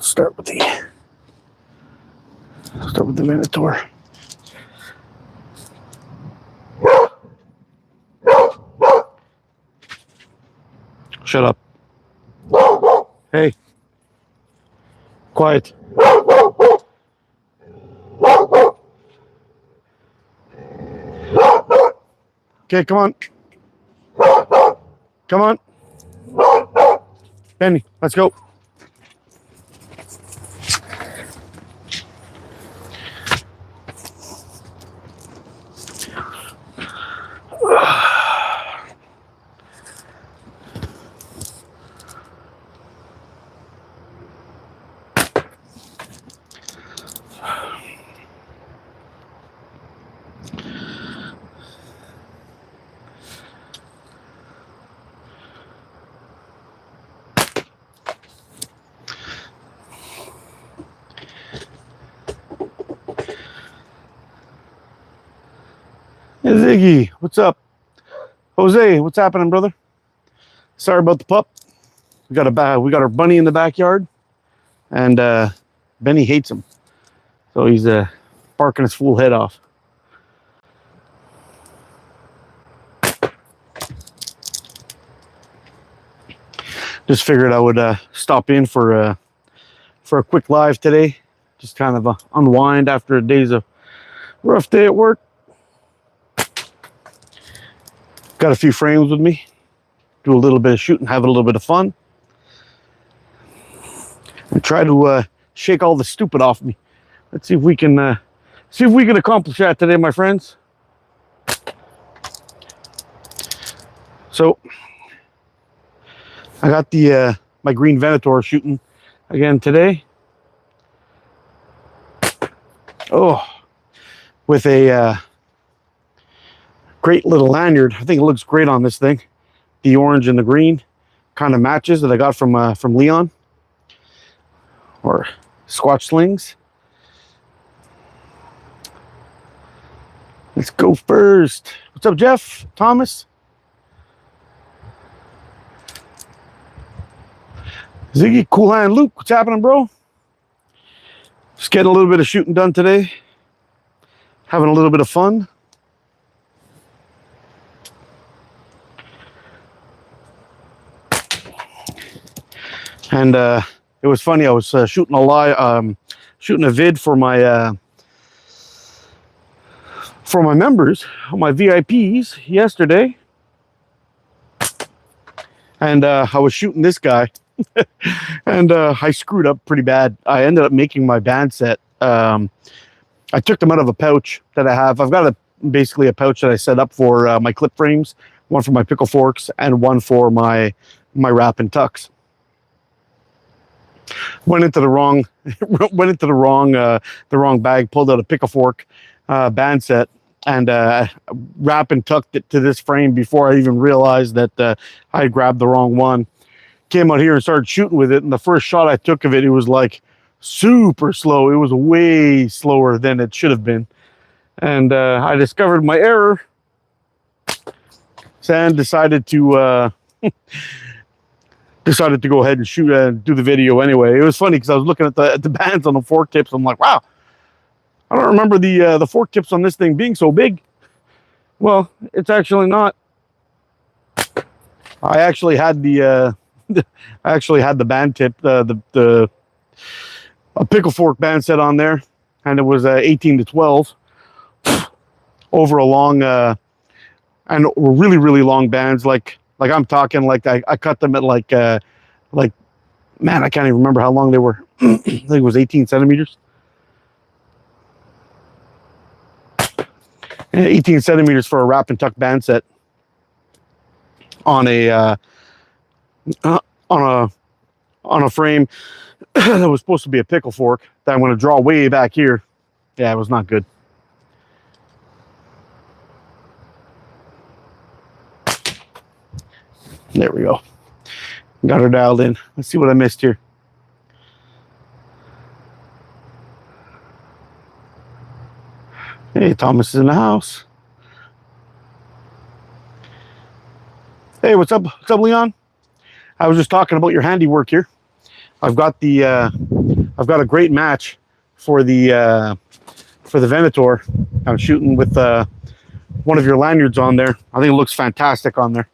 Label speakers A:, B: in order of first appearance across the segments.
A: Start with the Venator. Shut up. Hey. Quiet. Okay, come on. Come on. Benny, let's go. Hey, Ziggy, what's up? Jose, what's happening, brother? Sorry about the pup. We got our bunny in the backyard, and Benny hates him, so he's barking his fool head off. Just figured I would stop in for a quick live today, just kind of unwind after a day's a rough day at work. Got a few frames with me, do a little bit of shooting, have a little bit of fun, and try to shake all the stupid off me. Let's see if we can accomplish that today, my friends. So I got the my green Venator shooting again today. Oh, with a great little lanyard. I think it looks great on this thing. The orange and the green kind of matches that I got from Leon or Squatch Slings. Let's go first. What's up, Jeff? Thomas? Ziggy, Cool Hand Luke, what's happening, bro? Just getting a little bit of shooting done today. Having a little bit of fun. And it was funny. I was shooting shooting a vid for my members, my VIPs yesterday, and I was shooting this guy, and I screwed up pretty bad. I ended up making my band set. I took them out of a pouch that I have. I've got basically a pouch that I set up for my clip frames, one for my pickle forks, and one for my wrap and tucks. Went into the wrong bag, pulled out a pickle fork band set, and wrap and tucked it to this frame before I even realized that I had grabbed the wrong one. Came out here and started shooting with it, and the first shot I took of it, it was like super slow. It was way slower than it should have been, and I discovered my error and decided to go ahead and shoot and do the video anyway. It was funny because I was looking at the bands on the fork tips. I'm like, wow, I don't remember the fork tips on this thing being so big. Well, it's actually not. I actually had the band tip, a pickle fork band set on there, and it was 18 to 12 over a long and really, really long bands. Like I'm talking like I cut them at like man, I can't even remember how long they were. I think it was 18 centimeters. 18 centimeters for a wrap and tuck band set on a frame that was supposed to be a pickle fork that I'm going to draw way back here. Yeah, it was not good. There we go. Got her dialed in. Let's see what I missed here. Hey, Thomas is in the house. Hey, what's up? What's up, Leon? I was just talking about your handiwork here. I've got a great match for the Venator. I'm shooting with one of your lanyards on there. I think it looks fantastic on there.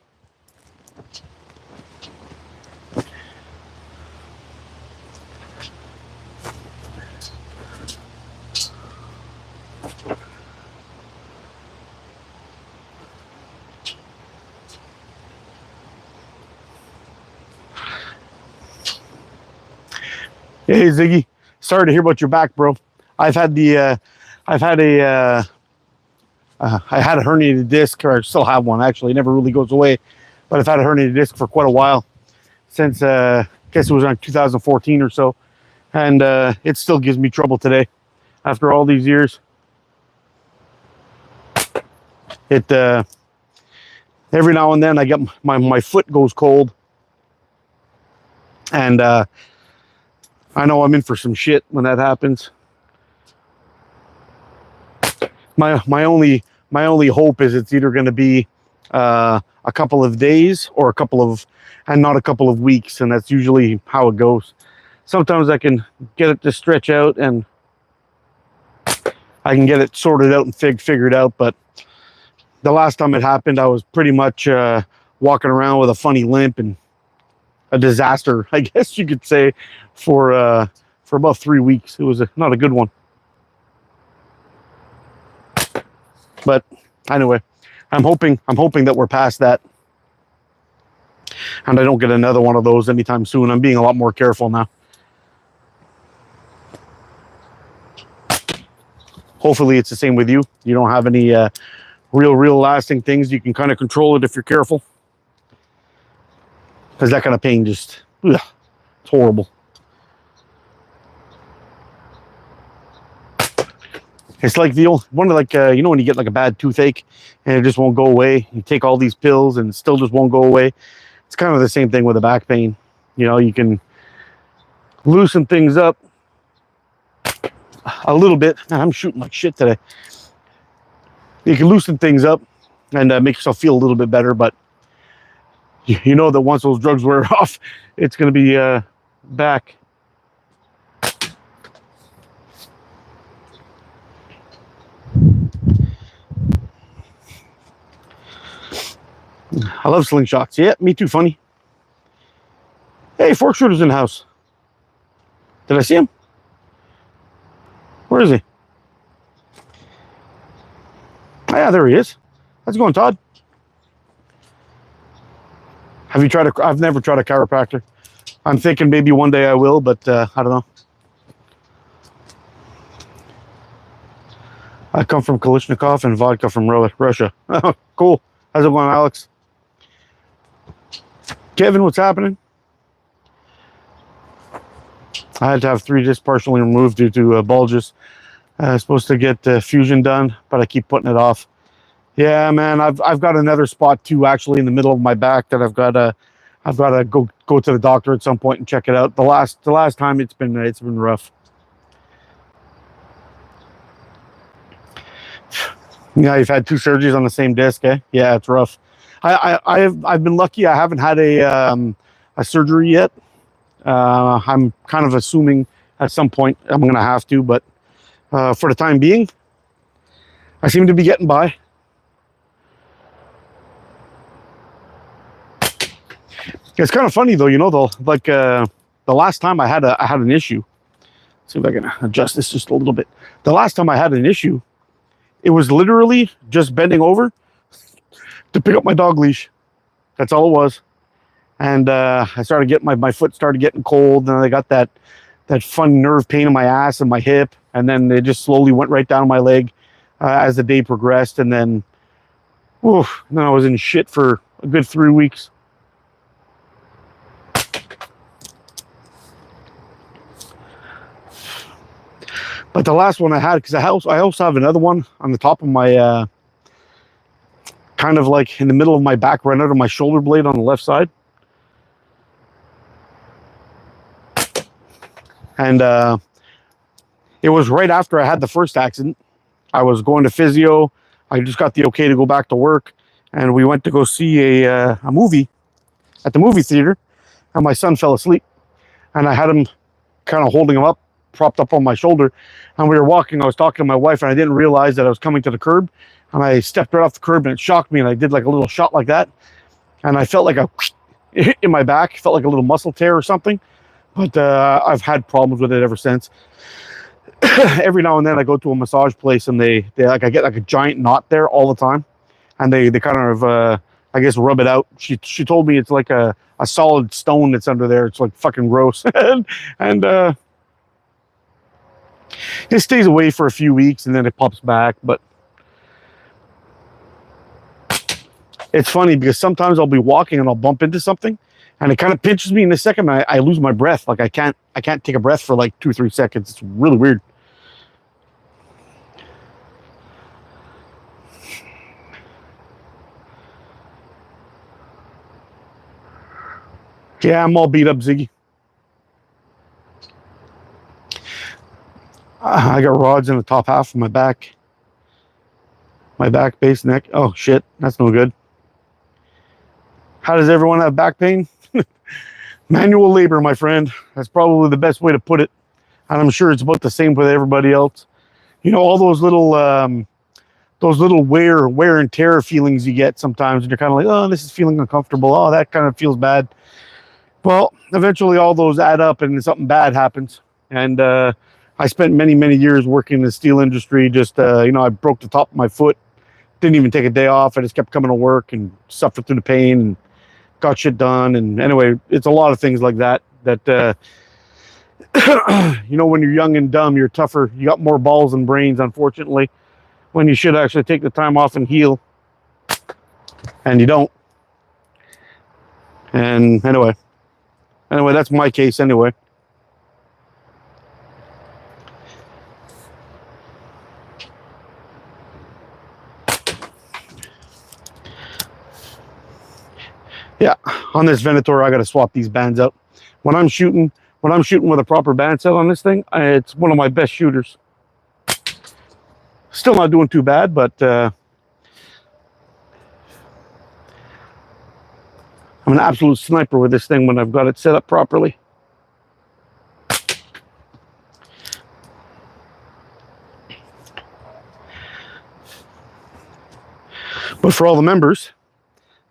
A: Hey Ziggy, sorry to hear about your back, bro. I've had the I had a herniated disc, or I still have one actually. It never really goes away, but I've had a herniated disc for quite a while, since I guess it was around 2014 or so, and it still gives me trouble today after all these years. It every now and then I get my foot goes cold, and I know I'm in for some shit when that happens. My only hope is it's either going to be a couple of days or not a couple of weeks, and that's usually how it goes. Sometimes I can get it to stretch out and I can get it sorted out and figured out, but the last time it happened, I was pretty much walking around with a funny limp and a disaster, I guess you could say, for about 3 weeks. It was not a good one. But anyway, I'm hoping that we're past that, and I don't get another one of those anytime soon. I'm being a lot more careful now. Hopefully it's the same with you. You don't have any real lasting things. You can kind of control it if you're careful, because that kind of pain just, ugh, it's horrible. It's like the old one, like you know, when you get like a bad toothache and it just won't go away. You take all these pills and it still just won't go away. It's kind of the same thing with the back pain. You know, you can loosen things up a little bit. Man, I'm shooting like shit today. You can loosen things up and make yourself feel a little bit better, but you know that once those drugs wear off, it's going to be back. I love slingshots. Yeah, me too, funny. Hey, fork shooter's in the house. Did I see him? Where is he? Oh, yeah, there he is. How's it going, Todd? Have you tried I've never tried a chiropractor. I'm thinking maybe one day I will, but I don't know. I come from Kalashnikov and vodka from Russia. Oh, cool. How's it going, Alex? Kevin, what's happening? I had to have 3 discs partially removed due to bulges. I was supposed to get fusion done, but I keep putting it off. Yeah, man, I've got another spot too, actually, in the middle of my back that I've got to go to the doctor at some point and check it out. The last time it's been rough. Yeah, you've had 2 surgeries on the same disc, eh? Yeah, it's rough. I've been lucky. I haven't had a surgery yet. I'm kind of assuming at some point I'm going to have to, but for the time being, I seem to be getting by. It's kind of funny though, you know, the last time I had an issue. Let's see if I can adjust this just a little bit. The last time I had an issue, it was literally just bending over to pick up my dog leash. That's all it was. And I started getting my foot started getting cold, and I got that fun nerve pain in my ass and my hip, and then it just slowly went right down my leg as the day progressed, and then I was in shit for a good 3 weeks. But the last one I had, because I also have another one on the top of my kind of like in the middle of my back, right under my shoulder blade on the left side. And it was right after I had the first accident. I was going to physio. I just got the okay to go back to work, and we went to go see a movie at the movie theater, and my son fell asleep. and I had him kind of holding him up, propped up on my shoulder, and we were walking. I was talking to my wife, and I didn't realize that I was coming to the curb, and I stepped right off the curb, and it shocked me, and I did like a little shot like that, and I felt like a hit in my back, felt like a little muscle tear or something, but I've had problems with it ever since. Every now and then I go to a massage place, and they like, I get like a giant knot there all the time, and they kind of I guess rub it out. She told me it's like a solid stone that's under there. It's like fucking gross. And it stays away for a few weeks and then it pops back. But it's funny because sometimes I'll be walking and I'll bump into something and it kind of pinches me in a second, and I lose my breath. Like I can't take a breath for like 2-3 seconds. It's really weird. Yeah, I'm all beat up, Ziggy. I got rods in the top half of my back. My back, base, neck. Oh, shit. That's no good. How does everyone have back pain? Manual labor, my friend. That's probably the best way to put it. And I'm sure it's about the same with everybody else. You know, all those little wear and tear feelings you get sometimes, and you're kind of like, oh, this is feeling uncomfortable. Oh, that kind of feels bad. Well, eventually all those add up and something bad happens. And I spent many, many years working in the steel industry. Just, you know, I broke the top of my foot, didn't even take a day off. I just kept coming to work and suffered through the pain and got shit done. And anyway, it's a lot of things like that, you know, when you're young and dumb, you're tougher. You got more balls and brains, unfortunately, when you should actually take the time off and heal. And you don't. And anyway, that's my case anyway. Yeah, on this Venator, I got to swap these bands out. When I'm shooting with a proper band set on this thing, it's one of my best shooters. Still not doing too bad, but I'm an absolute sniper with this thing when I've got it set up properly. But for all the members,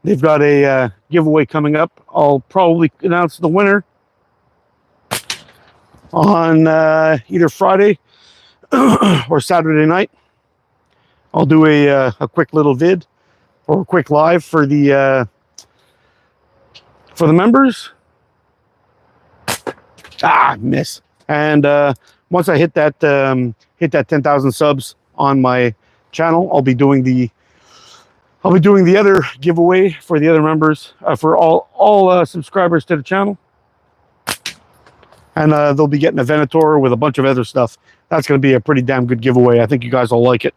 A: they've got a giveaway coming up. I'll probably announce the winner on either Friday or Saturday night. I'll do a quick little vid or a quick live for the members. Miss. And once I hit that 10,000 subs on my channel, I'll be doing the other giveaway for the other members, for all subscribers to the channel. And they'll be getting a Venator with a bunch of other stuff. That's going to be a pretty damn good giveaway. I think you guys will like it.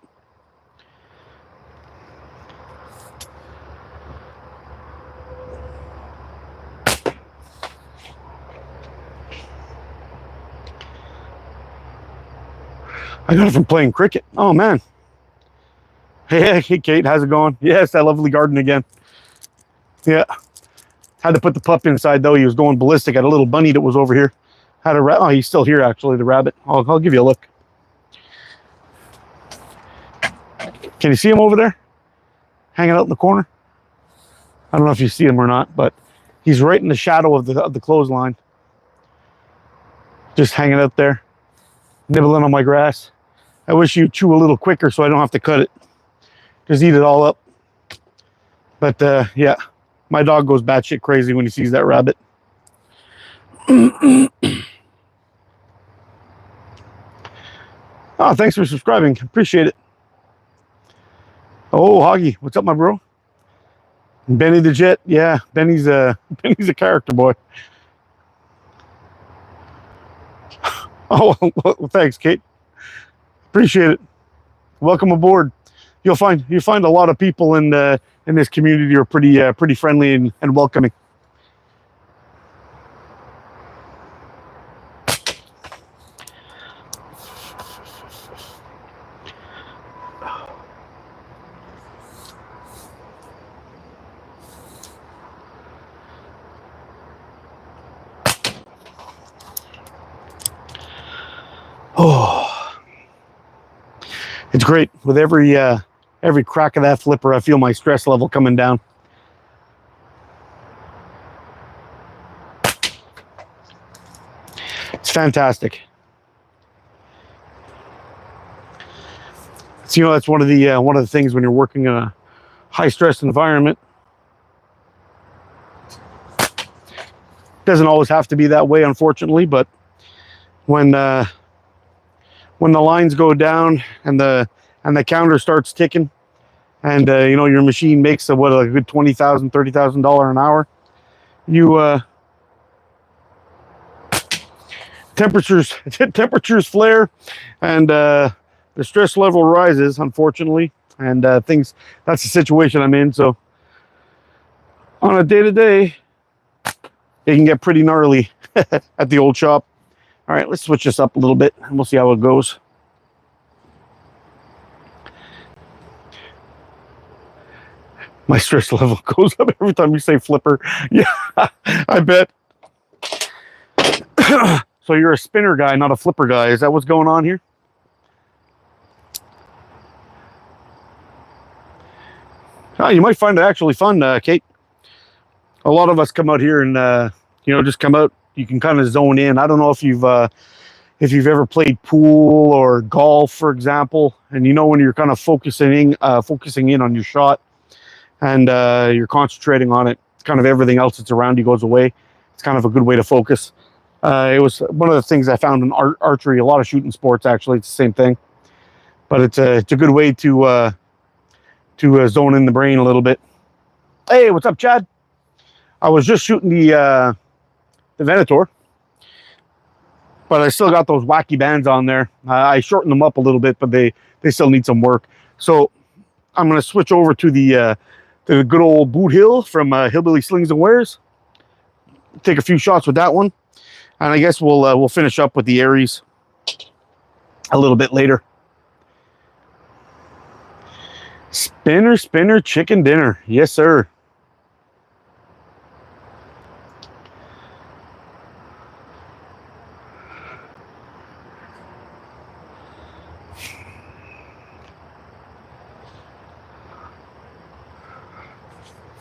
A: I got it from playing cricket. Oh, man. Hey, Kate, how's it going? Yes, that lovely garden again. Yeah. Had to put the pup inside, though. He was going ballistic. I had a little bunny that was over here. Had a oh, he's still here, actually, the rabbit. I'll give you a look. Can you see him over there? Hanging out in the corner? I don't know if you see him or not, but he's right in the shadow of the clothesline. Just hanging out there, nibbling on my grass. I wish you'd chew a little quicker so I don't have to cut it. Just eat it all up. But yeah, my dog goes batshit crazy when he sees that rabbit. Oh, thanks for subscribing. Appreciate it. Oh, Hoggy, what's up, my bro? Benny the Jet. Yeah, Benny's a character, boy. Oh, well, thanks, Kate. Appreciate it. Welcome aboard. You'll find a lot of people in this community who are pretty friendly and welcoming. It's great. With every crack of that flipper, I feel my stress level coming down. It's fantastic. So, you know, that's one of the things when you're working in a high stress environment. Doesn't always have to be that way, unfortunately, but when the lines go down and the counter starts ticking, and you know, your machine makes a good $20,000, $30,000 an hour, you temperatures flare, and the stress level rises, unfortunately, and things. That's the situation I'm in. So on a day-to-day, it can get pretty gnarly at the old shop. All right, let's switch this up a little bit and we'll see how it goes. My stress level goes up every time you say flipper. Yeah, I bet. So you're a spinner guy, not a flipper guy. Is that what's going on here? Oh, you might find it actually fun, Kate. A lot of us come out here and you know, just come out. You can kind of zone in. I don't know if you've ever played pool or golf, for example, and you know, when you're kind of focusing in on your shot, and you're concentrating on it, kind of everything else that's around you goes away. It's kind of a good way to focus. It was one of the things I found in archery, a lot of shooting sports, actually. It's the same thing, but it's a good way to zone in the brain a little bit. Hey, what's up, Chad? I was just shooting the Venator, but I still got those wacky bands on there. I shortened them up a little bit, but they still need some work. So I'm going to switch over to the good old boot hill from Hillbilly Slings and Wares. Take a few shots with that one, and I guess we'll finish up with the Aries a little bit later. Spinner, spinner, chicken dinner. Yes, sir.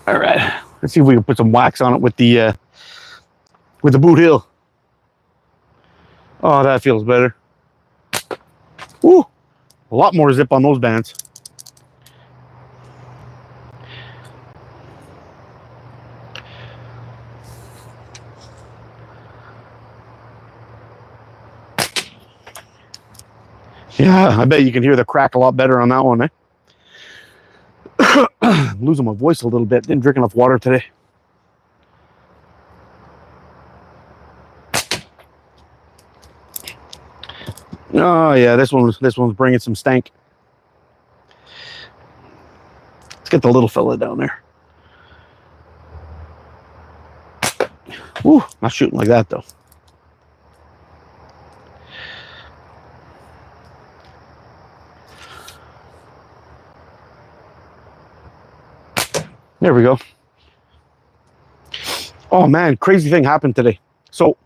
A: All right, let's see if we can put some wax on it with the boot hill. Oh, that feels better. Ooh, a lot more zip on those bands. Yeah, I bet you can hear the crack a lot better on that one, eh? I'm losing my voice a little bit. Didn't drink enough water today. Oh yeah, this one's bringing some stank. Let's get the little fella down there. Ooh, not shooting like that though. There we go. Oh man, crazy thing happened today. So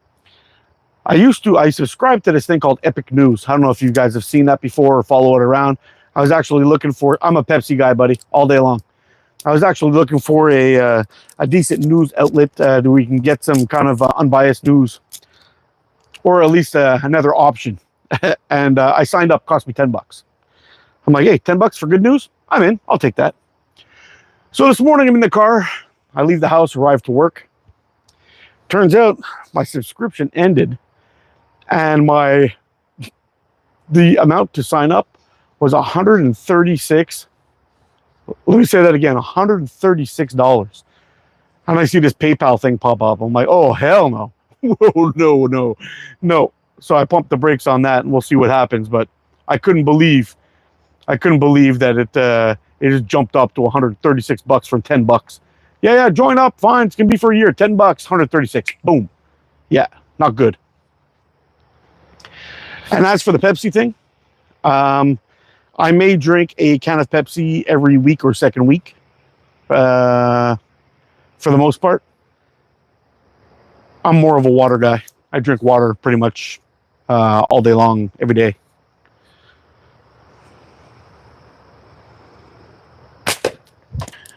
A: I subscribed to this thing called Epic News. I don't know if you guys have seen that before or follow it around. I was actually looking for, I'm a Pepsi guy, buddy, all day long. I was actually looking for a decent news outlet that we can get some kind of unbiased news, or at least another option. And I signed up, cost me $10. I'm like, hey, $10 for good news? I'm in, I'll take that. So this morning I'm in the car. I leave the house, arrive to work. Turns out my subscription ended, and the amount to sign up was $136. Let me say that again, $136. And I see this PayPal thing pop up. I'm like, oh hell no. Whoa, no. So I pumped the brakes on that, and we'll see what happens. But I couldn't believe that it just jumped up to $136 from $10. Yeah, join up, fine. It's gonna be for a year. $10, 136. Boom. Yeah, not good. And as for the Pepsi thing, I may drink a can of Pepsi every week or second week, for the most part. I'm more of a water guy. I drink water pretty much all day long, every day.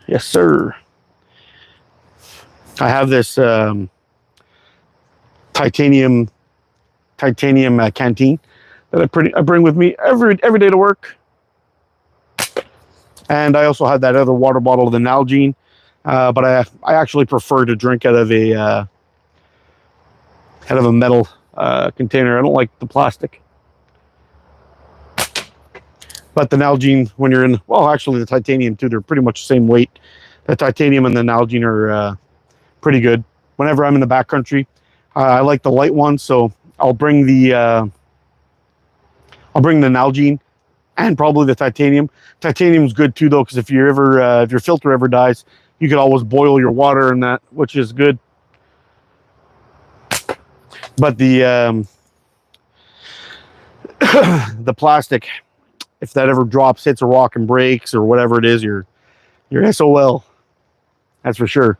A: Yes, sir. I have this titanium canteen that I bring with me every day to work. And I also have that other water bottle, the Nalgene, but I actually prefer to drink out of a metal container. I don't like the plastic. But the Nalgene, when you're in, well, actually the titanium too, they're pretty much the same weight. The titanium and the Nalgene are pretty good. Whenever I'm in the backcountry, I like the light one, so I'll bring the Nalgene and probably the titanium. Titanium's good too, though, because if your filter ever dies, you can always boil your water in that, which is good. But the the plastic, if that ever drops, hits a rock and breaks or whatever it is, you're SOL. That's for sure.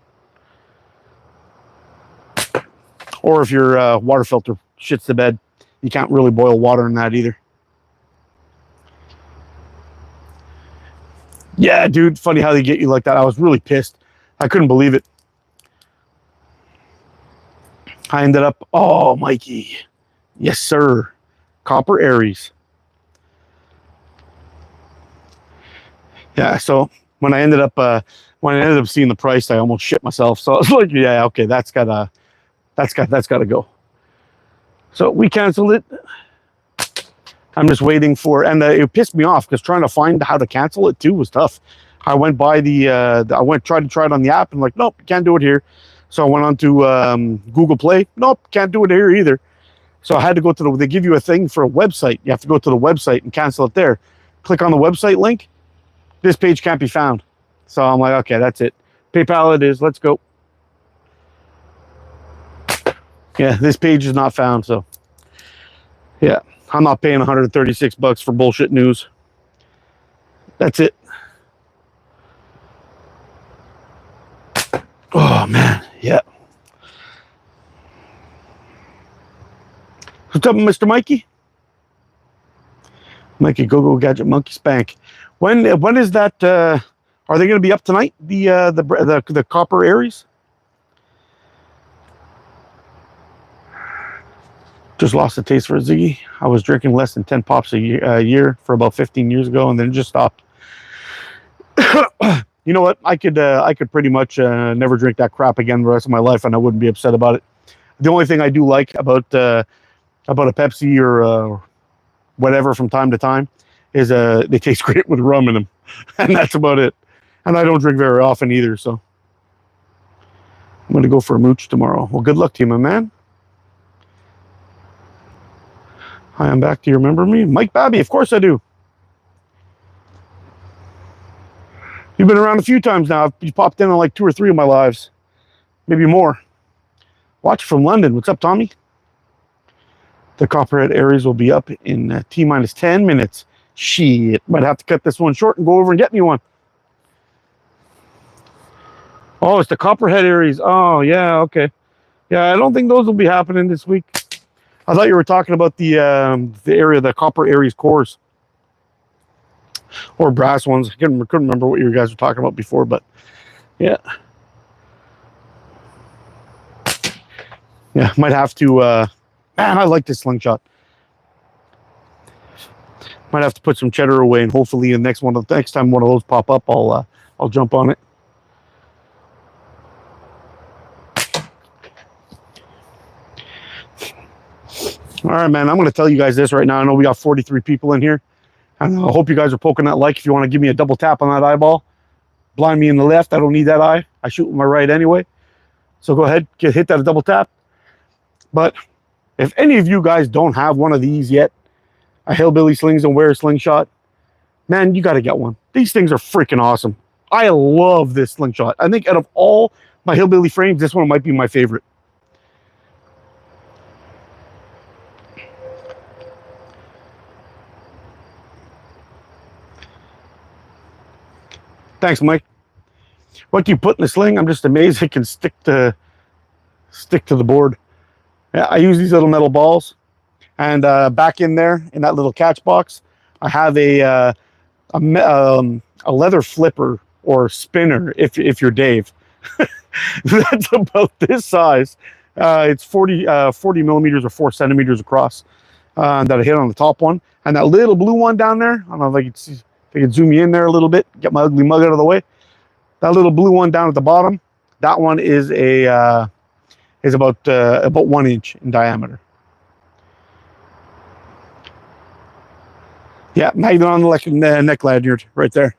A: Or if your water filter shits the bed, you can't really boil water in that either. Yeah, dude, funny how they get you like that. I was really pissed. I couldn't believe it. I ended up, oh, Mikey. Yes, sir. Copper Aries. Yeah, so when I ended up seeing the price, I almost shit myself. So I was like, yeah, okay, that's gotta go. So we canceled it. I'm just waiting for, and it pissed me off because trying to find how to cancel it too was tough. I went by tried to try it on the app and like, nope, can't do it here. So I went on to Google Play. Nope, can't do it here either. So I had to go to they give you a thing for a website. You have to go to the website and cancel it there. Click on the website link. This page can't be found. So I'm like, okay, that's it. PayPal it is. Let's go. Yeah, this page is not found. So yeah, I'm not paying $136 for bullshit news. That's it. Oh man, yeah. What's up, Mr. Mikey? Mikey, go gadget monkey spank. When is that? Are they going to be up tonight? The Copper Aries. Just lost the taste for a Ziggy. I was drinking less than 10 pops a year for about 15 years ago, and then it just stopped. You know what? I could pretty much never drink that crap again the rest of my life, and I wouldn't be upset about it. The only thing I do like about a Pepsi or whatever from time to time is they taste great with rum in them, and that's about it. And I don't drink very often either, so I'm gonna go for a mooch tomorrow. Well, good luck to you, my man. Hi, I'm back. Do you remember me? Mike Babby, of course I do. You've been around a few times now. You popped in on like 2 or 3 of my lives. Maybe more. Watch from London. What's up, Tommy? The Copperhead Aries will be up in T-minus 10 minutes. Shit. Might have to cut this one short and go over and get me one. Oh, it's the Copperhead Aries. Oh, yeah, okay. Yeah, I don't think those will be happening this week. I thought you were talking about the area, the Copper Aries cores. Or brass ones. I couldn't remember what you guys were talking about before, but yeah. Yeah, might have to, man, I like this slingshot. Might have to put some cheddar away, and hopefully the next time one of those pop up, I'll jump on it. All right, man, I'm going to tell you guys this right now. I know we got 43 people in here. And I hope you guys are poking that like. If you want to give me a double tap on that eyeball, blind me in the left. I don't need that eye. I shoot with my right anyway. So go ahead, hit that double tap. But if any of you guys don't have one of these yet, a Hillbilly Slings and Wear Slingshot, man, you got to get one. These things are freaking awesome. I love this slingshot. I think out of all my Hillbilly frames, this one might be my favorite. Thanks, Mike. What do you put in the sling? I'm just amazed it can stick to the board. Yeah, I use these little metal balls, and back in there in that little catch box, I have a leather flipper or spinner if you're Dave. That's about this size. It's 40 millimeters or 4 centimeters across that I hit on the top one. And that little blue one down there, I don't know if I can zoom you in there a little bit, get my ugly mug out of the way. That little blue one down at the bottom, that one is about 1 inch in diameter. Yeah, magnet on the neck lanyard right there.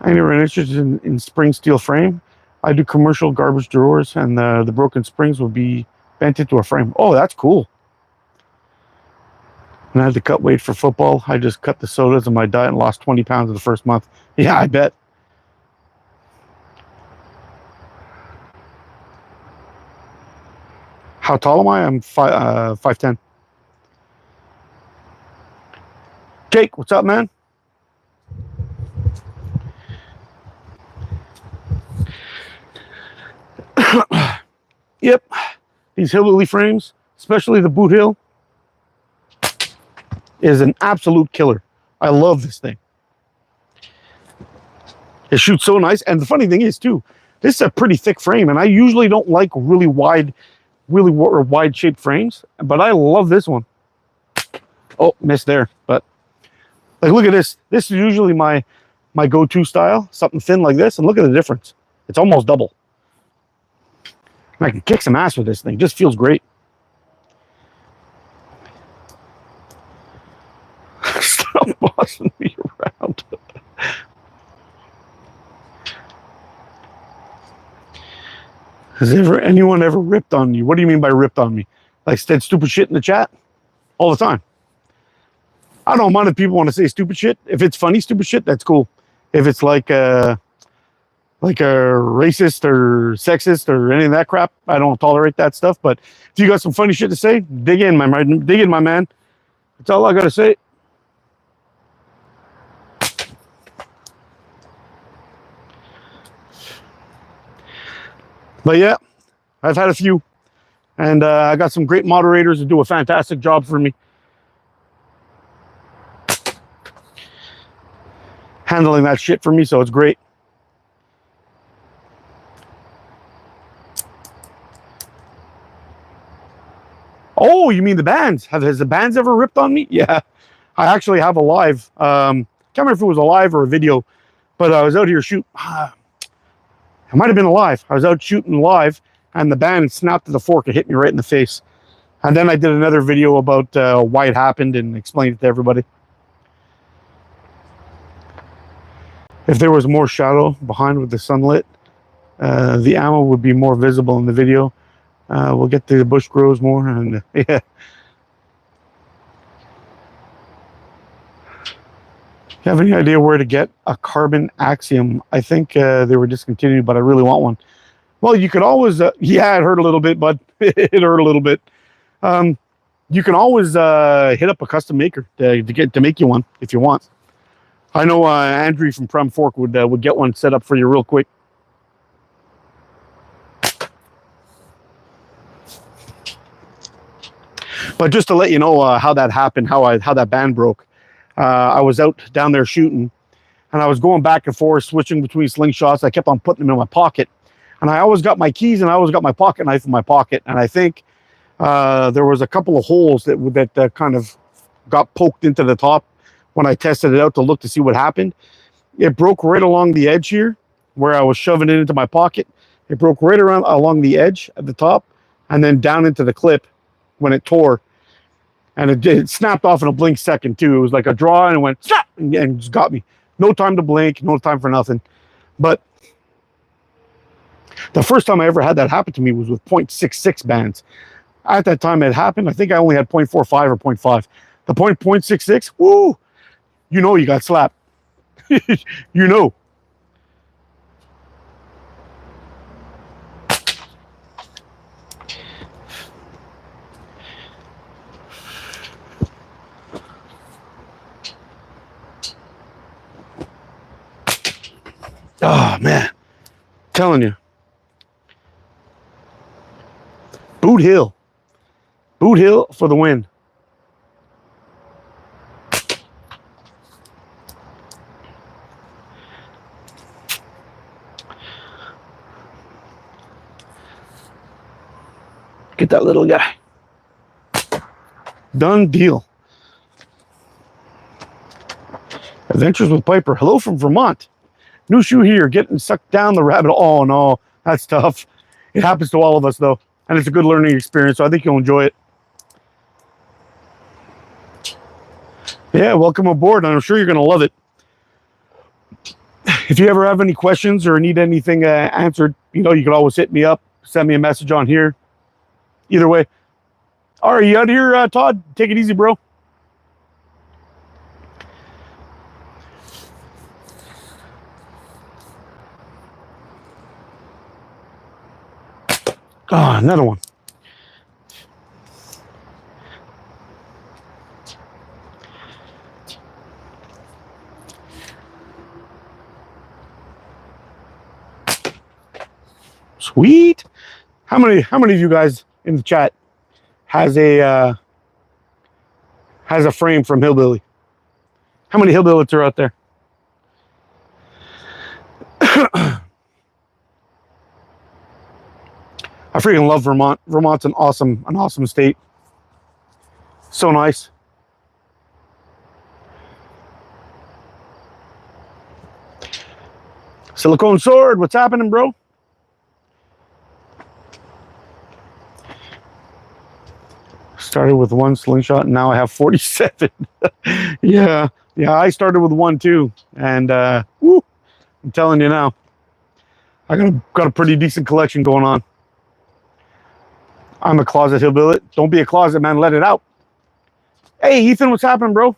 A: I'm interested in spring steel frame. I do commercial garbage drawers, and the broken springs will be bent into a frame. Oh, that's cool. And I had to cut weight for football. I just cut the sodas in my diet and lost 20 pounds in the first month. Yeah, I bet. How tall am I? I'm 5'10". Jake, what's up, man? Yep, these Hillbilly frames, especially the boot hill, is an absolute killer. I love this thing. It shoots so nice, and the funny thing is too, this is a pretty thick frame, and I usually don't like really wide shaped frames, but I love this one. Oh, missed there, but like look at this. This is usually my go-to style, something thin like this, and look at the difference. It's almost double. I can kick some ass with this thing. It just feels great. Stop bossing me around. Has anyone ever ripped on you? What do you mean by ripped on me? Like said stupid shit in the chat? All the time. I don't mind if people want to say stupid shit. If it's funny stupid shit, that's cool. If it's like a racist or sexist or any of that crap, I don't tolerate that stuff. But if you got some funny shit to say, dig in, my man. That's all I gotta say. But yeah, I've had a few, and I got some great moderators that do a fantastic job for me handling that shit for me, so it's great. Oh, you mean the bands? Has the bands ever ripped on me? Yeah, I actually have a live. Can't remember if it was a live or a video, but I was out here shooting. It might have been a live. I was out shooting live, and the band snapped to the fork and hit me right in the face. And then I did another video about why it happened and explained it to everybody. If there was more shadow behind with the sunlit, the ammo would be more visible in the video. We'll get the bush grows more, and yeah. You have any idea where to get a carbon axiom? I think they were discontinued, but I really want one. Well, you could always, yeah, it hurt a little bit, but it hurt a little bit. You can always hit up a custom maker to make you one if you want. I know Andrew from Prem Fork would get one set up for you real quick. But just to let you know how that happened, how that band broke. I was out down there shooting, and I was going back and forth, switching between slingshots. I kept on putting them in my pocket, and I always got my keys and I always got my pocket knife in my pocket. And I think there was a couple of holes that kind of got poked into the top when I tested it out to look to see what happened. It broke right along the edge here where I was shoving it into my pocket. It broke right around along the edge at the top and then down into the clip when it tore. And it snapped off in a blink second too. It was like a draw, and it went snap and just got me. No time to blink, no time for nothing. But the first time I ever had that happen to me was with .66 bands. At that time it happened, I think I only had .45 or .5. The .66, woo, you know you got slapped. You know. Oh man, I'm telling you. Boot Hill for the win. Get that little guy. Done deal. Adventures with Piper. Hello from Vermont. New shoe here. Getting sucked down the rabbit hole. Oh, no. That's tough. It happens to all of us, though. And it's a good learning experience, so I think you'll enjoy it. Yeah, welcome aboard. I'm sure you're going to love it. If you ever have any questions or need anything answered, you know, you can always hit me up. Send me a message on here. Either way. All right, you out here, Todd? Take it easy, bro. Ah, another one. Sweet. How many of you guys in the chat has a frame from Hillbilly? How many Hillbillies are out there? I freaking love Vermont. Vermont's an awesome state. So nice. Silicone Sword, what's happening, bro? Started with one slingshot and now I have 47. yeah, I started with one too. And woo, I'm telling you now, I got a pretty decent collection going on. I'm a closet hillbilly. Don't be a closet man, let it out. Hey Ethan, what's happening, bro?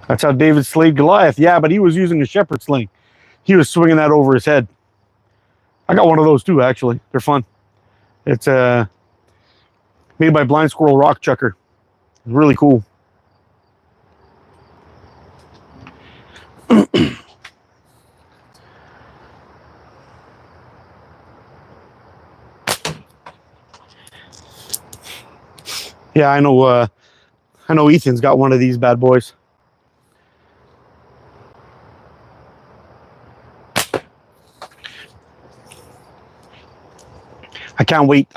A: That's how David slayed Goliath. Yeah, but he was using a shepherd sling. He was swinging that over his head. I got one of those too, actually. They're fun. It's made by Blind Squirrel Rock Chucker. It's really cool. Yeah, I know Ethan's got one of these bad boys. I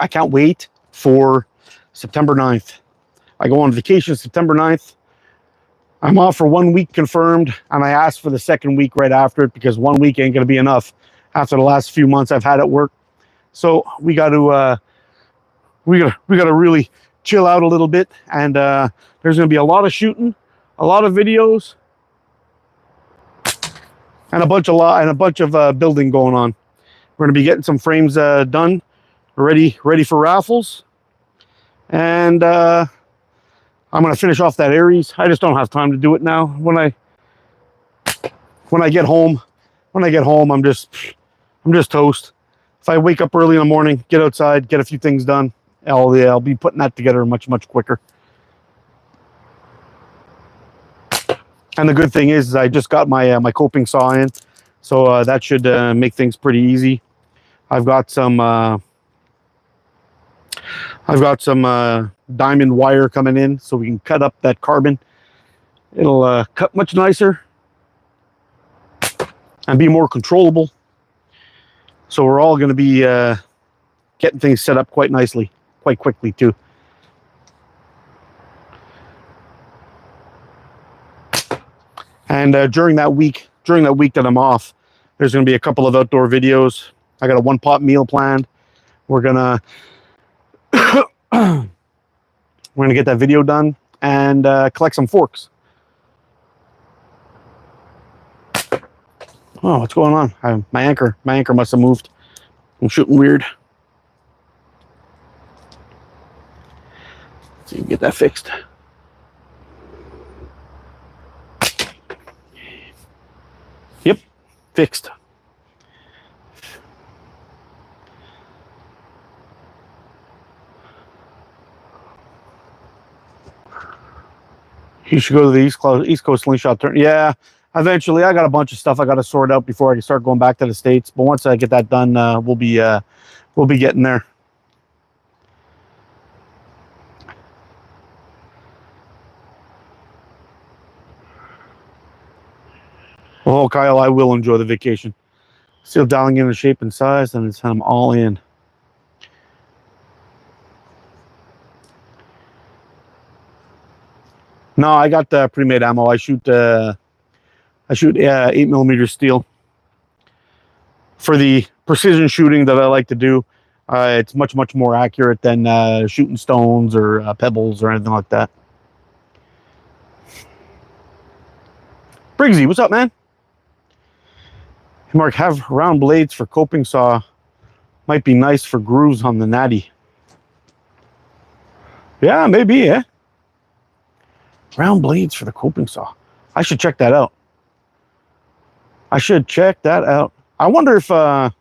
A: can't wait for September 9th. I go on vacation September 9th. I'm off for 1 week confirmed, and I asked for the second week right after it because 1 week ain't gonna be enough after the last few months I've had at work. So we got to really chill out a little bit, and there's gonna be a lot of shooting, a lot of videos, and a bunch of building going on. We're gonna be getting some frames done, ready for raffles, and I'm gonna finish off that Aries. I just don't have time to do it now. When I get home, I'm just toast. If I wake up early in the morning, get outside, get a few things done, I'll be putting that together much quicker. And the good thing is I just got my my coping saw in, so that should make things pretty easy. I've got some diamond wire coming in, so we can cut up that carbon. It'll cut much nicer and be more controllable. So we're all going to be getting things set up quite nicely, quite quickly too. And during that week that I'm off, there's going to be a couple of outdoor videos. I got a one-pot meal planned. We're gonna get that video done and collect some forks. Oh, what's going on? My anchor must have moved. I'm shooting weird. So you can get that fixed. Yep, fixed. You should go to the East Coast Slingshot turn. Yeah, eventually. I got a bunch of stuff I got to sort out before I can start going back to the States. But once I get that done, we'll be getting there. Oh, Kyle, I will enjoy the vacation. Still dialing in the shape and size, and send them all in. No, I got pre-made ammo. I shoot 8mm steel. For the precision shooting that I like to do, it's much more accurate than shooting stones or pebbles or anything like that. Briggsy, what's up, man? Hey, Mark, have round blades for coping saw. Might be nice for grooves on the natty. Yeah, maybe, eh? Round blades for the coping saw. I should check that out. I should check that out. I wonder if I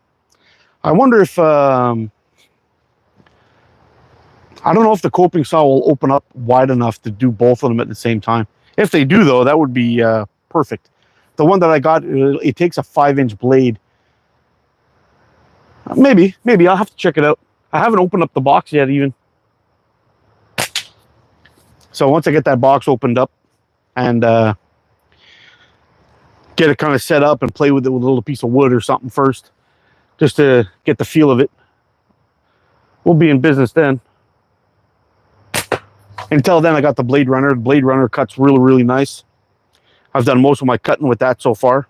A: don't know if the coping saw will open up wide enough to do both of them at the same time. If they do, though, that would be perfect. The one that I got, it takes a 5-inch blade. Maybe I'll have to check it out. I haven't opened up the box yet, even. So once I get that box opened up and get it kind of set up and play with it with a little piece of wood or something first, just to get the feel of it, we'll be in business then. Until then, I got the Blade Runner. The Blade Runner cuts really nice. I've done most of my cutting with that so far.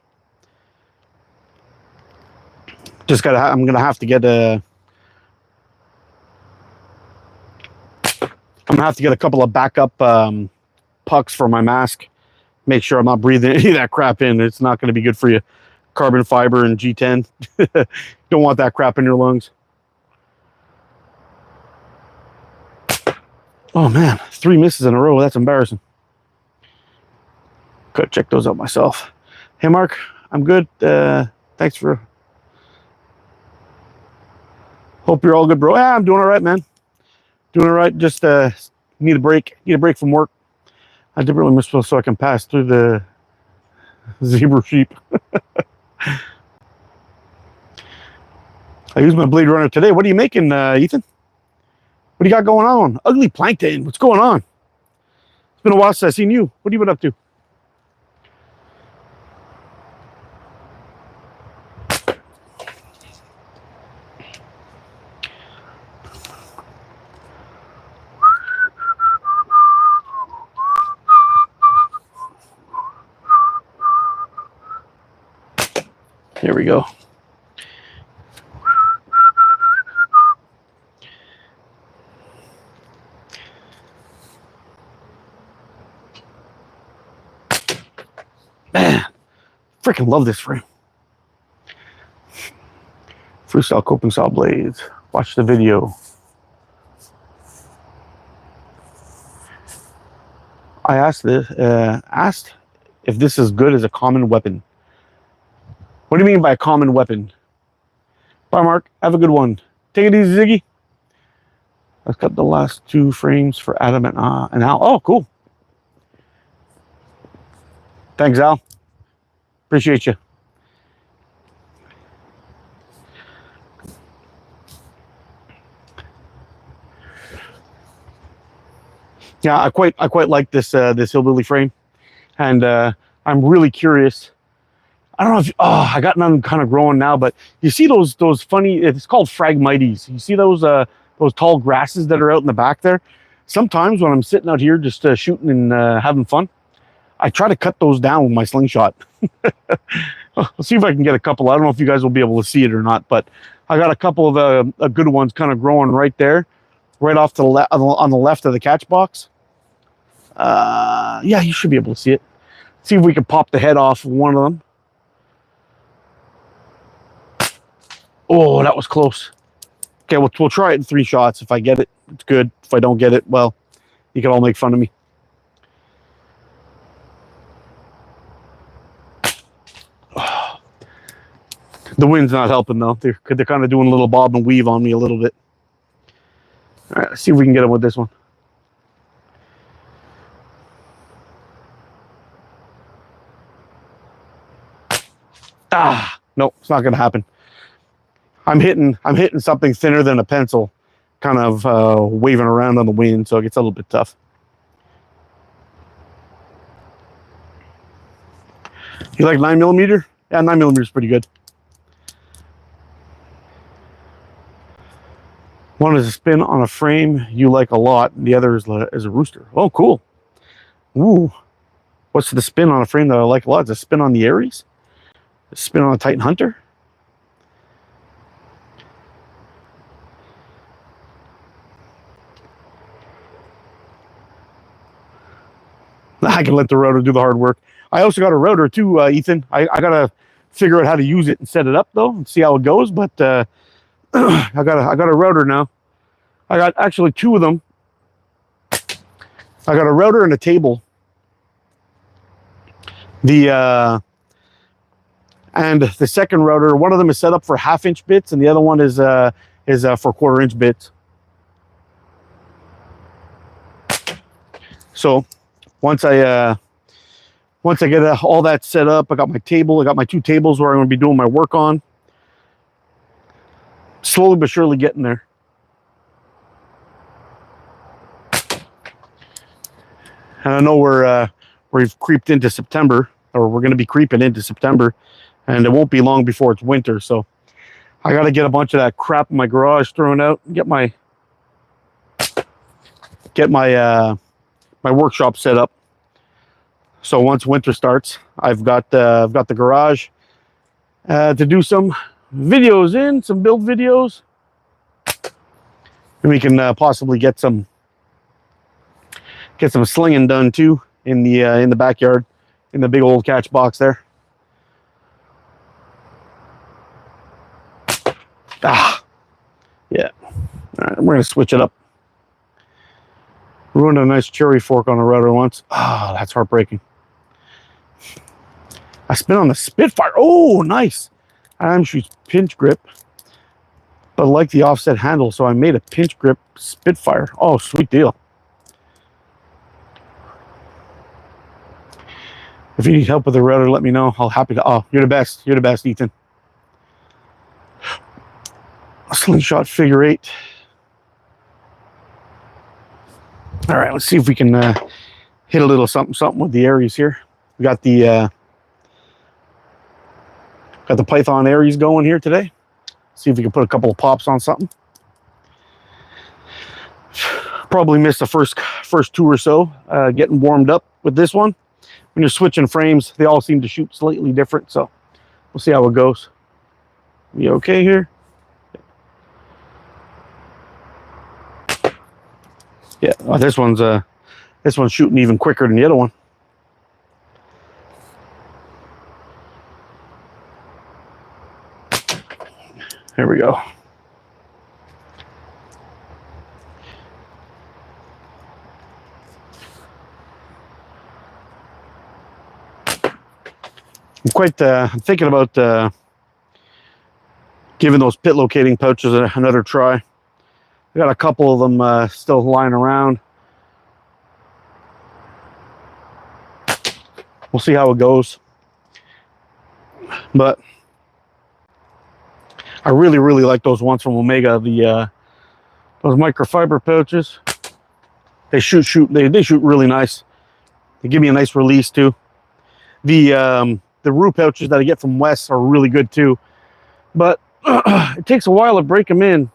A: I'm gonna have to get a couple of backup pucks for my mask. Make sure I'm not breathing any of that crap in. It's not going to be good for you. Carbon fiber and G10. Don't want that crap in your lungs. Oh man, 3 misses in a row. That's embarrassing. Gotta check those out myself. Hey Mark, I'm good. Thanks for... Hope you're all good, bro. Yeah, I'm doing all right, man. Doing all right. Just need a break. Need a break from work. I did really miss so I can pass through the zebra sheep. I used my Blade Runner today. What are you making, Ethan? What do you got going on? Ugly Plankton. What's going on? It's been a while since I've seen you. What have you been up to? Here we go. Man, freaking love this frame. Freestyle coping saw blades. Watch the video. I asked if this is good as a common weapon. What do you mean by a common weapon? Bye, Mark. Have a good one. Take it easy, Ziggy. I've got the last 2 frames for Adam and Al. Oh, cool. Thanks, Al. Appreciate you. Yeah, I quite like this Hillbilly frame, and I'm really curious. I don't know if I got none kind of growing now, but you see those funny. It's called Phragmites. You see those tall grasses that are out in the back there. Sometimes when I'm sitting out here just shooting and having fun, I try to cut those down with my slingshot. I'll see if I can get a couple. I don't know if you guys will be able to see it or not, but I got a couple of good ones kind of growing right there, right off to the on the left of the catch box. Yeah, you should be able to see it. See if we can pop the head off one of them. Oh, that was close. Okay, we'll try it in 3 shots. If I get it, it's good. If I don't get it, well, you can all make fun of me. Oh. The wind's not helping, though. They're kind of doing a little bob and weave on me a little bit. All right, let's see if we can get them with this one. No, it's not going to happen. I'm hitting something thinner than a pencil, kind of waving around on the wind, so it gets a little bit tough. You like 9mm? Yeah, 9mm is pretty good. One is a spin on a frame you like a lot, and the other is a rooster. Oh, cool. Ooh. What's the spin on a frame that I like a lot? It's a spin on the Aries? A spin on a Titan Hunter? I can let the router do the hard work. I also got a router too, Ethan. I got to figure out how to use it and set it up, though, and see how it goes. But I got a router now. I got actually two of them. I got a router and a table. And the second router, one of them is set up for 1/2-inch bits, and the other one is for 1/4-inch bits. So once I get all that set up, I got my table. I got my two tables where I'm going to be doing my work on. Slowly but surely getting there. And I know we've creeped into September, or we're going to be creeping into September, and it won't be long before it's winter. So I got to get a bunch of that crap in my garage thrown out, and get my my workshop set up. So once winter starts, I've got the garage to do some videos in, some build videos, and we can possibly get some slinging done too in the backyard, in the big old catch box there. Yeah. All right, we're gonna switch it up. Ruined a nice cherry fork on a router once. That's heartbreaking. I spin on the Spitfire. Oh, nice. I'm shooting pinch grip, but I like the offset handle, so I made a pinch grip Spitfire. Oh, sweet deal. If you need help with the router, let me know. I'll happy to. Oh, you're the best. You're the best, Ethan. A Slingshot figure 8. All right, let's see if we can hit a little something with the Aries here. We got the Python Aries going here today. See if we can put a couple of pops on something. Probably missed the first two or so getting warmed up with this one. When you're switching frames, they all seem to shoot slightly different, so we'll see how it goes. We okay here? Yeah, oh, this one's shooting even quicker than the other one. There we go. I'm thinking about giving those pit locating pouches another try. I got a couple of them still lying around. We'll see how it goes. But I really like those ones from Omega. Those microfiber pouches. They shoot really nice. They give me a nice release too. The root pouches that I get from Wes are really good too, but it takes a while to break them in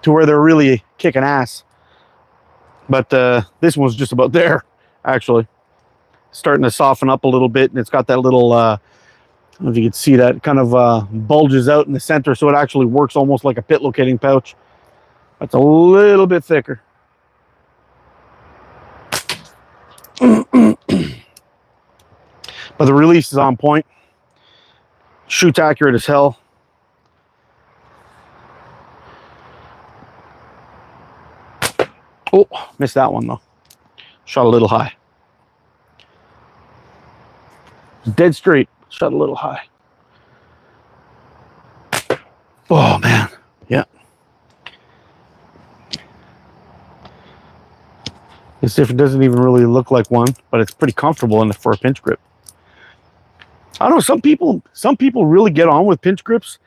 A: to where they're really kicking ass. But this one's just about there, actually. Starting to soften up a little bit, and it's got that little, I don't know if you can see that, kind of bulges out in the center, so it actually works almost like a pit locating pouch. That's a little bit thicker. But the release is on point. Shoots accurate as hell. Oh, missed that one though. Shot a little high. Dead straight. Shot a little high. Oh man. Yeah. This different doesn't even really look like one, but it's pretty comfortable for a pinch grip. I don't know, some people really get on with pinch grips.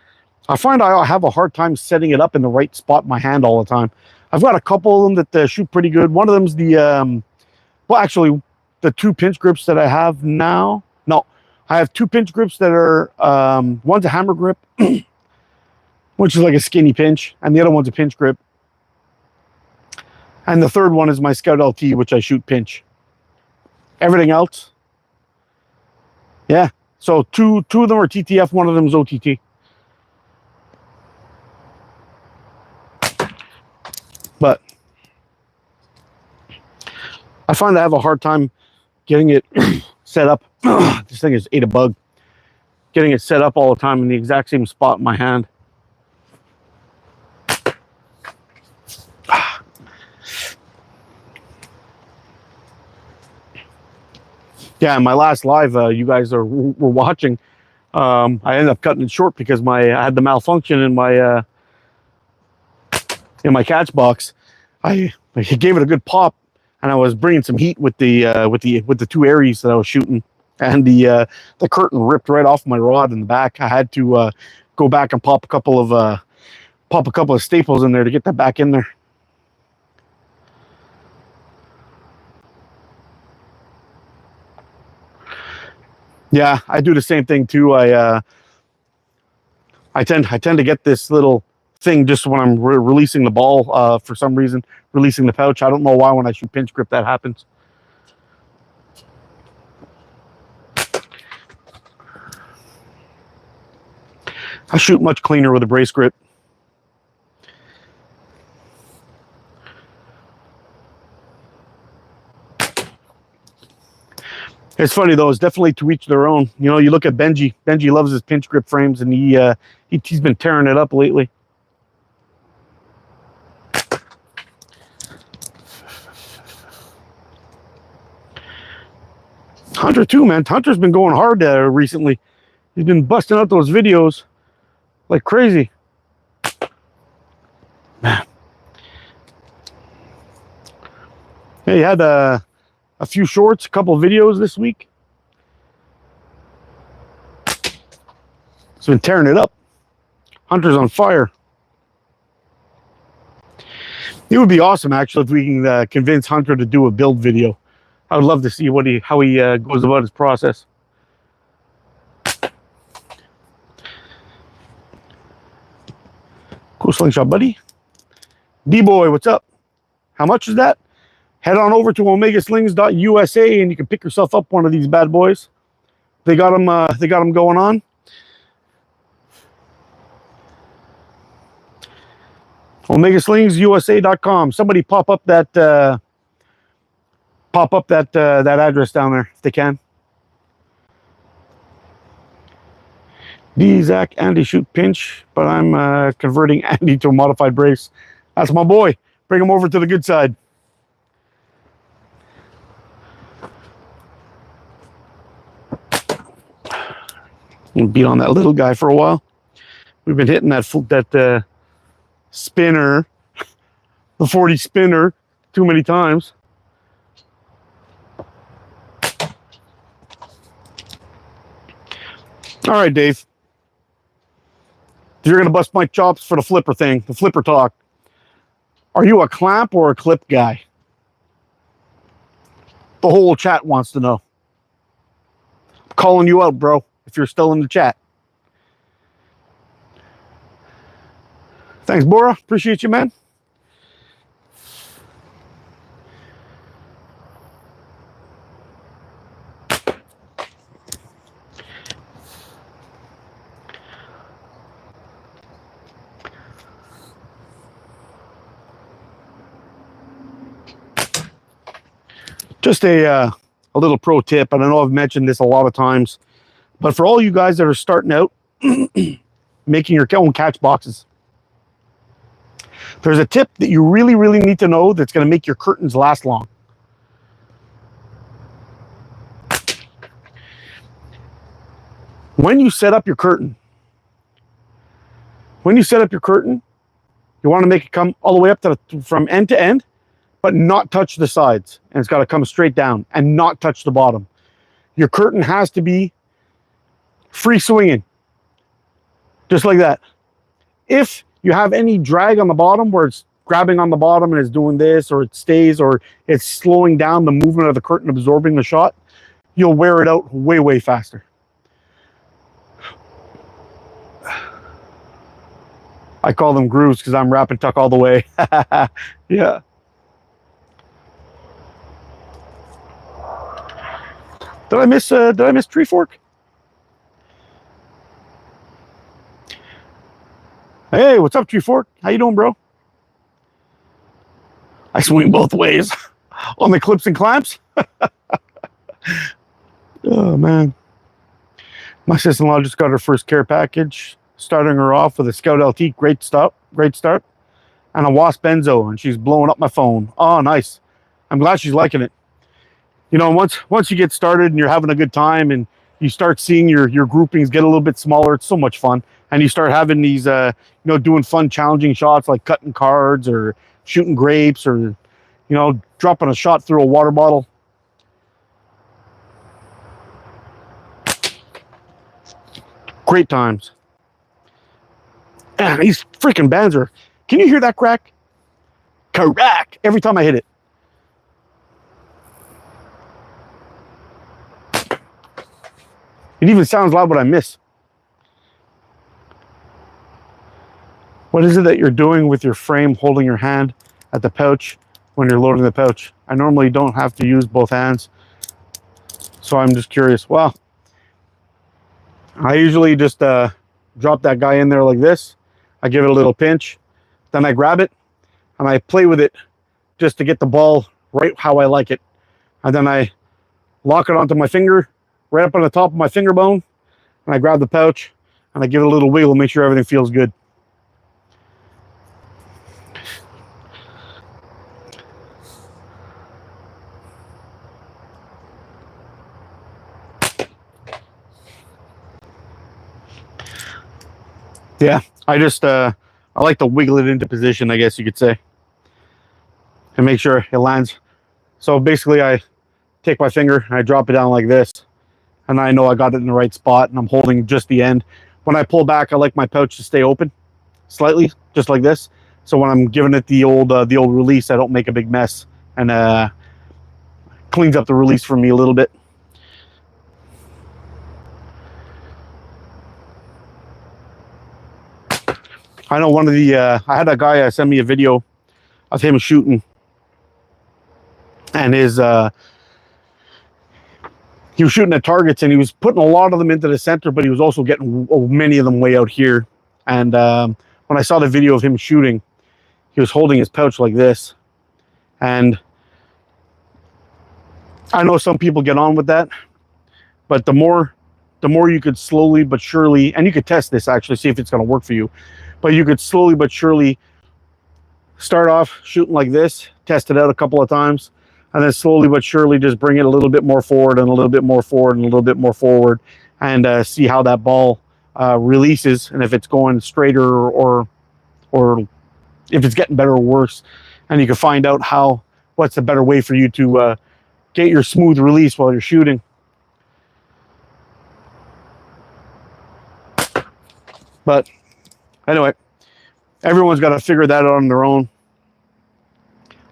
A: I find I have a hard time setting it up in the right spot in my hand all the time. I've got a couple of them that shoot pretty good. One of them's well, actually, the two pinch grips that I have now. No, I have two pinch grips that are, one's a hammer grip, which is like a skinny pinch, and the other one's a pinch grip. And the third one is my Scout LT, which I shoot pinch. Everything else, yeah. So two of them are TTF, one of them is OTT. But I find I have a hard time getting it set up. This thing is ate a bug. Getting it set up all the time in the exact same spot in my hand. Yeah, in my last live, you guys were watching. I ended up cutting it short because I had the malfunction in my catch box. I gave it a good pop, and I was bringing some heat with the two Aries that I was shooting, and the curtain ripped right off my rod in the back. I had to go back and pop a couple of staples in there to get that back in there. Yeah, I do the same thing too. I tend to get this little thing just when I'm releasing the ball, for some reason, releasing the pouch. I don't know why when I shoot pinch grip that happens. I shoot much cleaner with a brace grip. It's funny though, it's definitely to each their own. You know, you look at Benji. Benji loves his pinch grip frames, and he's been tearing it up lately. Hunter too, man. Hunter's been going hard recently. He's been busting out those videos like crazy. Man. Yeah, he had a few shorts, a couple of videos this week. He's been tearing it up. Hunter's on fire. It would be awesome, actually, if we can convince Hunter to do a build video. I would love to see how he goes about his process. Cool slingshot, buddy. D-boy, what's up? How much is that? Head on over to omegaslings.usa and you can pick yourself up one of these bad boys. They got them going on. omegaslingsusa.com. Somebody pop up that address down there if they can. D Zach, Andy shoot pinch, but I'm converting Andy to a modified brace. That's my boy. Bring him over to the good side. And beat on that little guy for a while. We've been hitting that spinner, the 40 spinner, too many times. All right, Dave. You're gonna bust my chops for the flipper thing, the flipper talk. Are you a clamp or a clip guy? The whole chat wants to know. I'm calling you out, bro, if you're still in the chat. Thanks, Bora. Appreciate you, man. Just a little pro tip, and I know I've mentioned this a lot of times, but for all you guys that are starting out making your own catch boxes, there's a tip that you really, really need to know that's going to make your curtains last long. When you set up your curtain, you want to make it come all the way up to from end to end, but not touch the sides, and it's got to come straight down and not touch the bottom. Your curtain has to be free swinging, just like that. If you have any drag on the bottom where it's grabbing on the bottom and it's doing this, or it stays, or it's slowing down the movement of the curtain absorbing the shot, you'll wear it out way, way faster. I call them grooves because I'm wrap and tuck all the way. Yeah. Did I miss tree fork? Hey, what's up, tree fork? How you doing, bro? I swing both ways on the clips and clamps. Oh man. My sister-in-law just got her first care package, starting her off with a Scout LT, great start, and a Wasp Benzo, and she's blowing up my phone. Oh, nice. I'm glad she's liking it. You know, once you get started and you're having a good time and you start seeing your groupings get a little bit smaller, it's so much fun. And you start having these, doing fun, challenging shots like cutting cards or shooting grapes or, dropping a shot through a water bottle. Great times. Man, these freaking bands are... Can you hear that crack? Crack! Every time I hit it. It even sounds loud when I miss. What is it that you're doing with your frame holding your hand at the pouch when you're loading the pouch? I normally don't have to use both hands, so I'm just curious. Well, I usually just drop that guy in there like this. I give it a little pinch, then I grab it and I play with it just to get the ball right how I like it. And then I lock it onto my finger, right up on the top of my finger bone, and I grab the pouch and I give it a little wiggle, make sure everything feels good. Yeah, I just I like to wiggle it into position, I guess you could say, and make sure it lands. So basically I take my finger and I drop it down like this, and I know I got it in the right spot and I'm holding just the end. When I pull back, I like my pouch to stay open slightly, just like this. So when I'm giving it the old release, I don't make a big mess, and cleans up the release for me a little bit. I know one of the, I had a guy send me a video of him shooting, and he was shooting at targets and he was putting a lot of them into the center, but he was also getting many of them way out here. And when I saw the video of him shooting, he was holding his pouch like this. And I know some people get on with that, but the more you could slowly but surely, and you could test this actually, see if it's going to work for you, but you could slowly but surely start off shooting like this, test it out a couple of times, and then slowly but surely just bring it a little bit more forward and a little bit more forward and a little bit more forward, and see how that ball releases, and if it's going straighter or if it's getting better or worse. And you can find out what's the better way for you to get your smooth release while you're shooting. But anyway, everyone's got to figure that out on their own.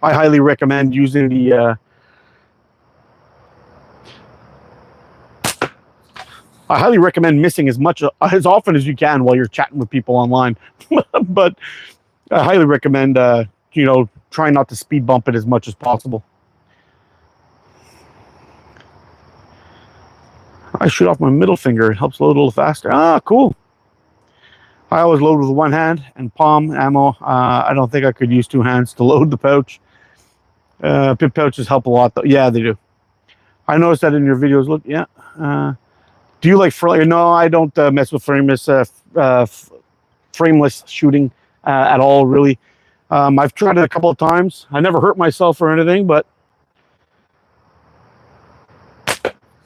A: I highly recommend using the I highly recommend missing as often as you can while you're chatting with people online. But I highly recommend try not to speed bump it as much as possible. I shoot off my middle finger. It helps load a little faster. Ah, cool. I always load with one hand and palm ammo. I don't think I could use two hands to load the pouch. Pip pouches help a lot, though. Yeah, they do. I noticed that in your videos. Look, yeah. Do you like frameless? No, I don't mess with frameless shooting at all, really. I've tried it a couple of times. I never hurt myself or anything, but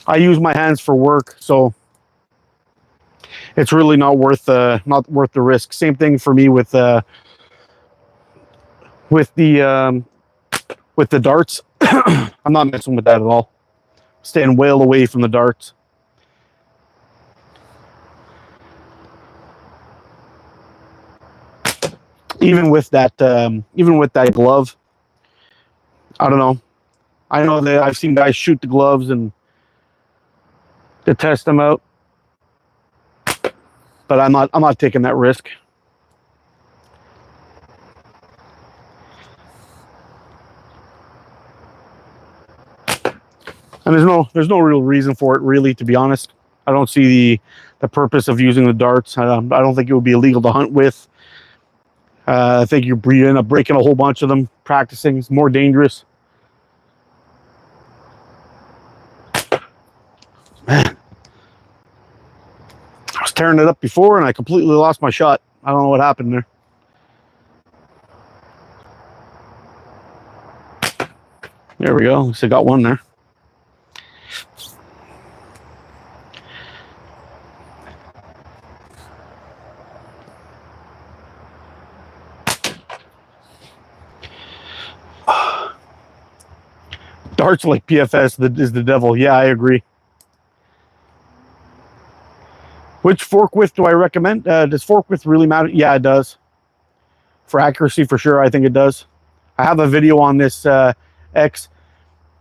A: I use my hands for work, so it's really not worth the risk. Same thing for me with the darts. I'm not messing with that at all. Staying well away from the darts. Even with that glove, I don't know. I know that I've seen guys shoot the gloves and to test them out, but I'm not taking that risk. And there's no real reason for it, really, to be honest. I don't see the purpose of using the darts. I don't think it would be illegal to hunt with. I think you end up breaking a whole bunch of them. Practicing is more dangerous. Man, I was tearing it up before and I completely lost my shot. I don't know what happened there. There we go. At least I got one there. Darts like PFS is the devil. Yeah, I agree. Which fork width do I recommend? Does fork width really matter? Yeah, it does. For accuracy, for sure, I think it does. I have a video on this X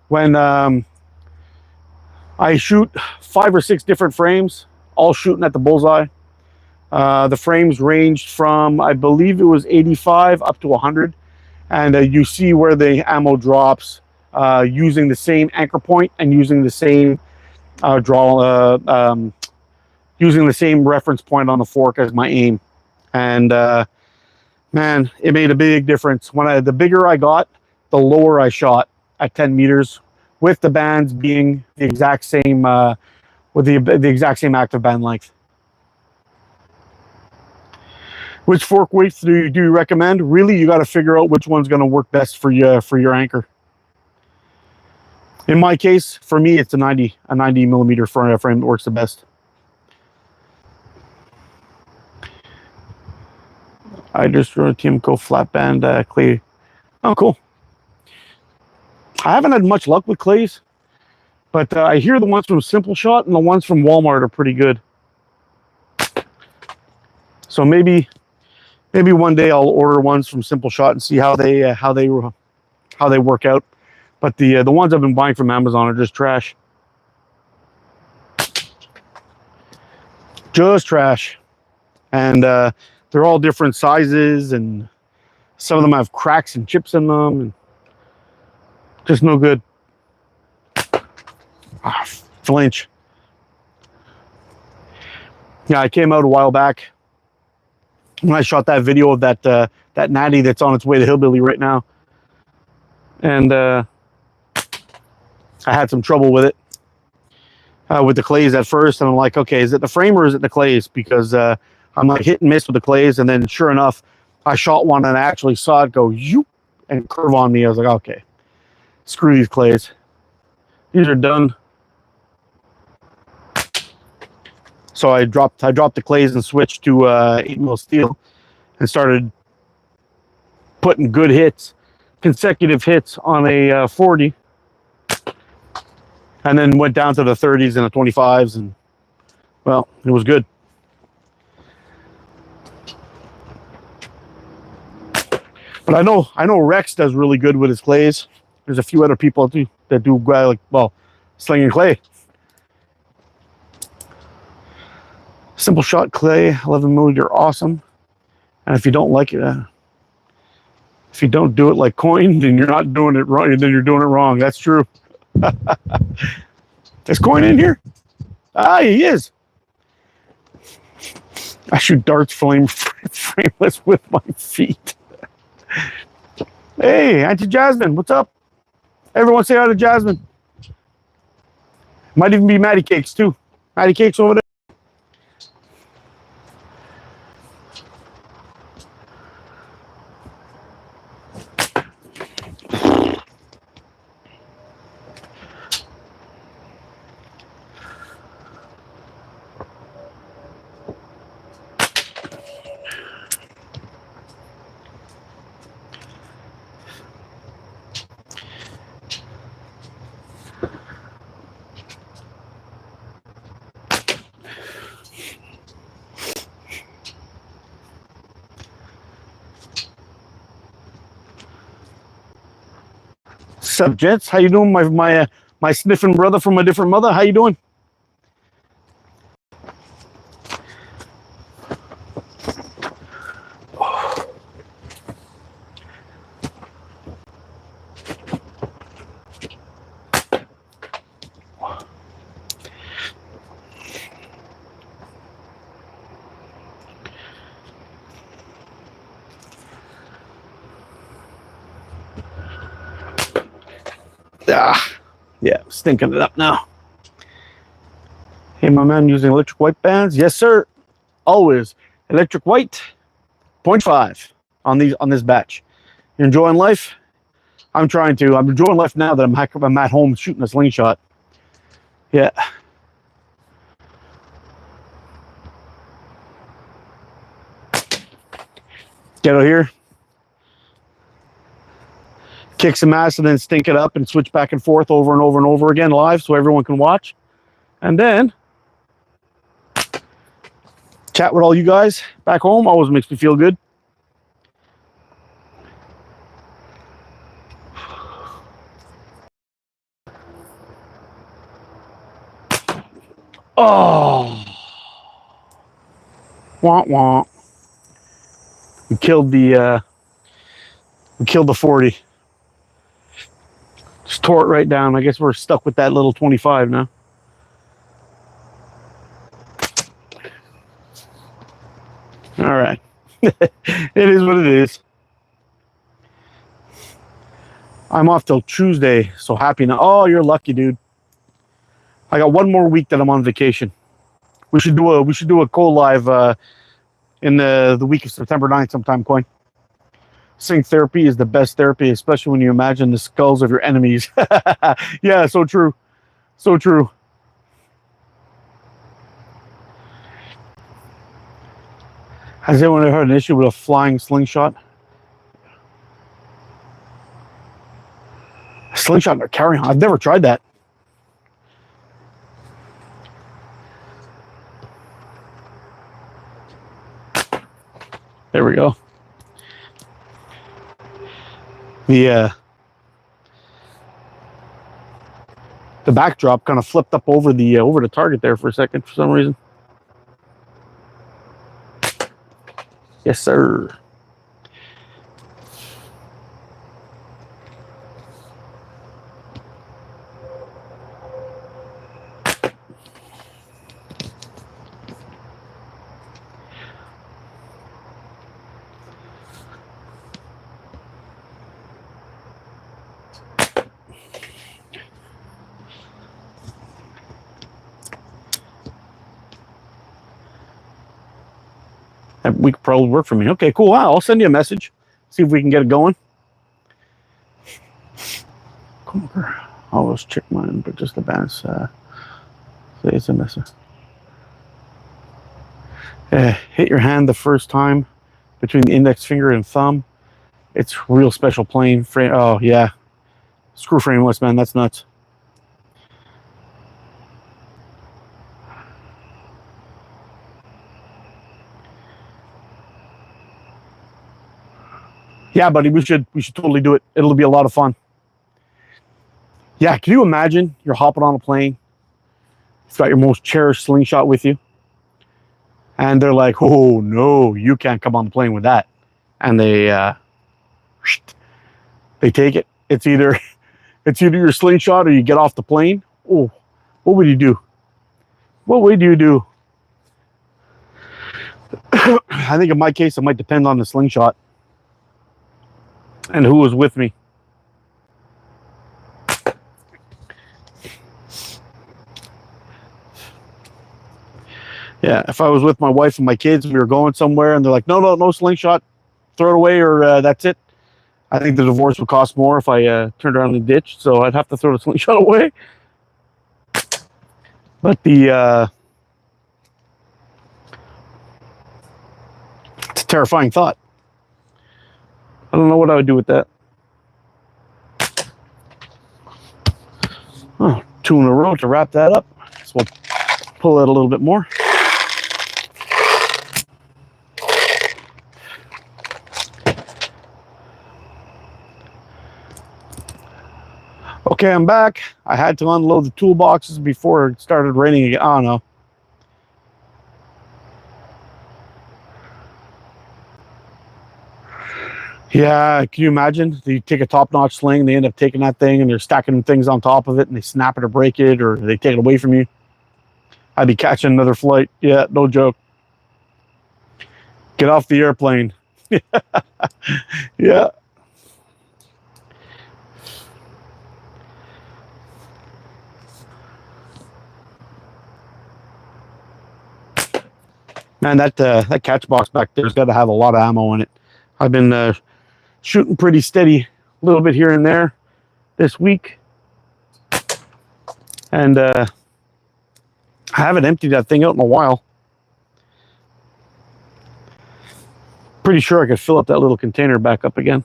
A: when I shoot 5 or 6 different frames, all shooting at the bullseye. The frames ranged from, I believe it was 85 up to 100. And you see where the ammo drops using the same anchor point and using the same using the same reference point on the fork as my aim. And man, it made a big difference. The bigger I got, the lower I shot at 10 meters, with the bands being the exact same, with the exact same active band length. Which fork weights do you recommend? Really, you got to figure out which one's going to work best for your anchor. In my case, for me, it's a 90 millimeter frame that works the best. I just drew a Timco flat band clay. Oh, cool. I haven't had much luck with clays, but I hear the ones from Simple Shot and the ones from Walmart are pretty good. So maybe one day I'll order ones from Simple Shot and see how they work out. But the ones I've been buying from Amazon are just trash. Just trash. And they're all different sizes, and some of them have cracks and chips in them, and just no good. Flinch. Yeah, I came out a while back when I shot that video of that natty that's on its way to Hillbilly right now, and I had some trouble with it, with the clays at first, and I'm like, okay, is it the frame or is it the clays? Because I'm like hit and miss with the clays, and then sure enough, I shot one and I actually saw it go yoop and curve on me. I was like, okay, screw these clays. These are done. So I dropped the clays and switched to 8mm steel and started putting good hits, consecutive hits on a 40, and then went down to the 30s and the 25s, and well, it was good. But I know Rex does really good with his clays. There's a few other people that do like, well, slinging clay. Simple Shot clay, 11mm, awesome. And if you don't like it, if you don't do it like Coin, then you're not doing it wrong. Then you're doing it wrong. That's true. Is Coin in here? Ah, he is. I shoot darts frameless with my feet. Hey, Auntie Jasmine, what's up? Everyone say hi to Jasmine. Might even be Maddie Cakes too. Maddie Cakes over there. What's up, gents? How you doing? My sniffing brother from a different mother. How you doing? Yeah, stinking it up now. Hey, my man, using electric white bands? Yes, sir. Always electric white 0.5 on this batch. You're enjoying life? I'm trying to. I'm enjoying life now that I'm at home shooting a slingshot. Yeah. Get out here. Kick some ass and then stink it up and switch back and forth over and over and over again live so everyone can watch. And then chat with all you guys back home. Always makes me feel good. Oh. Wah wah. We killed the 40. Just tore it right down. I guess we're stuck with that little 25 now. All right. It is what it is. I'm off till Tuesday, so happy now. Oh, you're lucky, dude. I got one more week that I'm on vacation. We should do a co-live in the week of September 9th sometime, Coin. Sync therapy is the best therapy, especially when you imagine the skulls of your enemies. Yeah, so true. So true. Has anyone ever had an issue with a flying slingshot? A slingshot or carry on? I've never tried that. There we go. The backdrop kind of flipped up over the target there for a second for some reason. Yes, sir. That week could probably work for me. Okay, cool. Wow, I'll send you a message. See if we can get it going. I always check mine, but just the bands. Say it's a message. Hit your hand the first time between the index finger and thumb. It's real special plane frame. Oh yeah, screw frameless, man. That's nuts. Yeah, buddy, we should totally do it. It'll be a lot of fun. Yeah, can you imagine you're hopping on a plane, you've got your most cherished slingshot with you, and they're like, "Oh no, you can't come on the plane with that," and they take it. It's either your slingshot or you get off the plane. Oh, what would you do? What would you do? I think in my case, it might depend on the slingshot and who was with me. Yeah, if I was with my wife and my kids, we were going somewhere, and they're like, no slingshot, throw it away, or that's it. I think the divorce would cost more if I turned around in the ditch, so I'd have to throw the slingshot away. But it's a terrifying thought. I don't know what I would do with that. Oh, 2 in a row to wrap that up. So we'll pull it a little bit more. Okay, I'm back. I had to unload the toolboxes before it started raining again. Oh no. Yeah, can you imagine? You take a top-notch sling, they end up taking that thing and they're stacking things on top of it and they snap it or break it or they take it away from you. I'd be catching another flight. Yeah, no joke. Get off the airplane. Yeah. Man, that catch box back there's got to have a lot of ammo in it. I've been shooting pretty steady, a little bit here and there this week, and I haven't emptied that thing out in a while. Pretty sure I could fill up that little container back up again.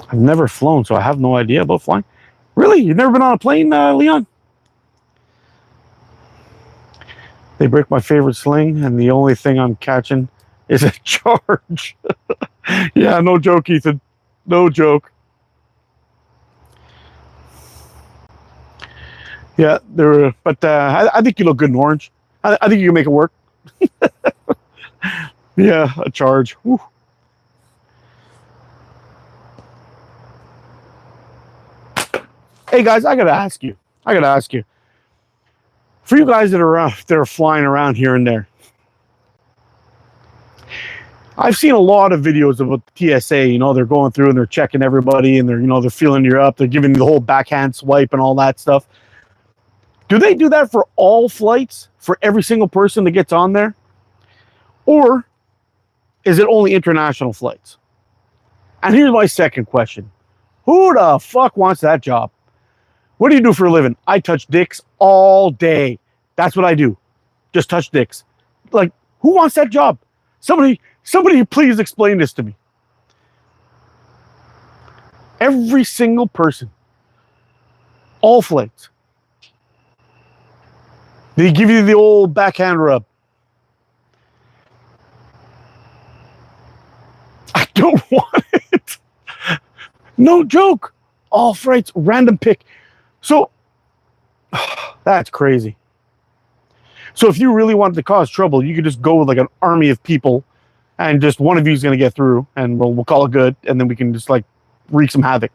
A: I've never flown, so I have no idea about flying. Really? You've never been on a plane, Leon? They break my favorite sling, and the only thing I'm catching is a charge. Yeah, no joke, Ethan. No joke. Yeah, but I think you look good in orange. I think you can make it work. Yeah, a charge. Whew. Hey guys, I gotta ask you. For you guys that are flying around here and there, I've seen a lot of videos about the TSA. You know, they're going through and they're checking everybody, and they're feeling you up. They're giving you the whole backhand swipe and all that stuff. Do they do that for all flights, for every single person that gets on there? Or is it only international flights? And here's my second question. Who the fuck wants that job? What do you do for a living? I touch dicks all day. That's what I do. Just touch dicks. Like, who wants that job? Somebody please explain this to me. Every single person. All flights. They give you the old backhand rub. I don't want it. No joke. All flights, random pick. So, that's crazy. So if you really wanted to cause trouble, you could just go with like an army of people, and just one of you is going to get through, and we'll call it good, and then we can just like wreak some havoc.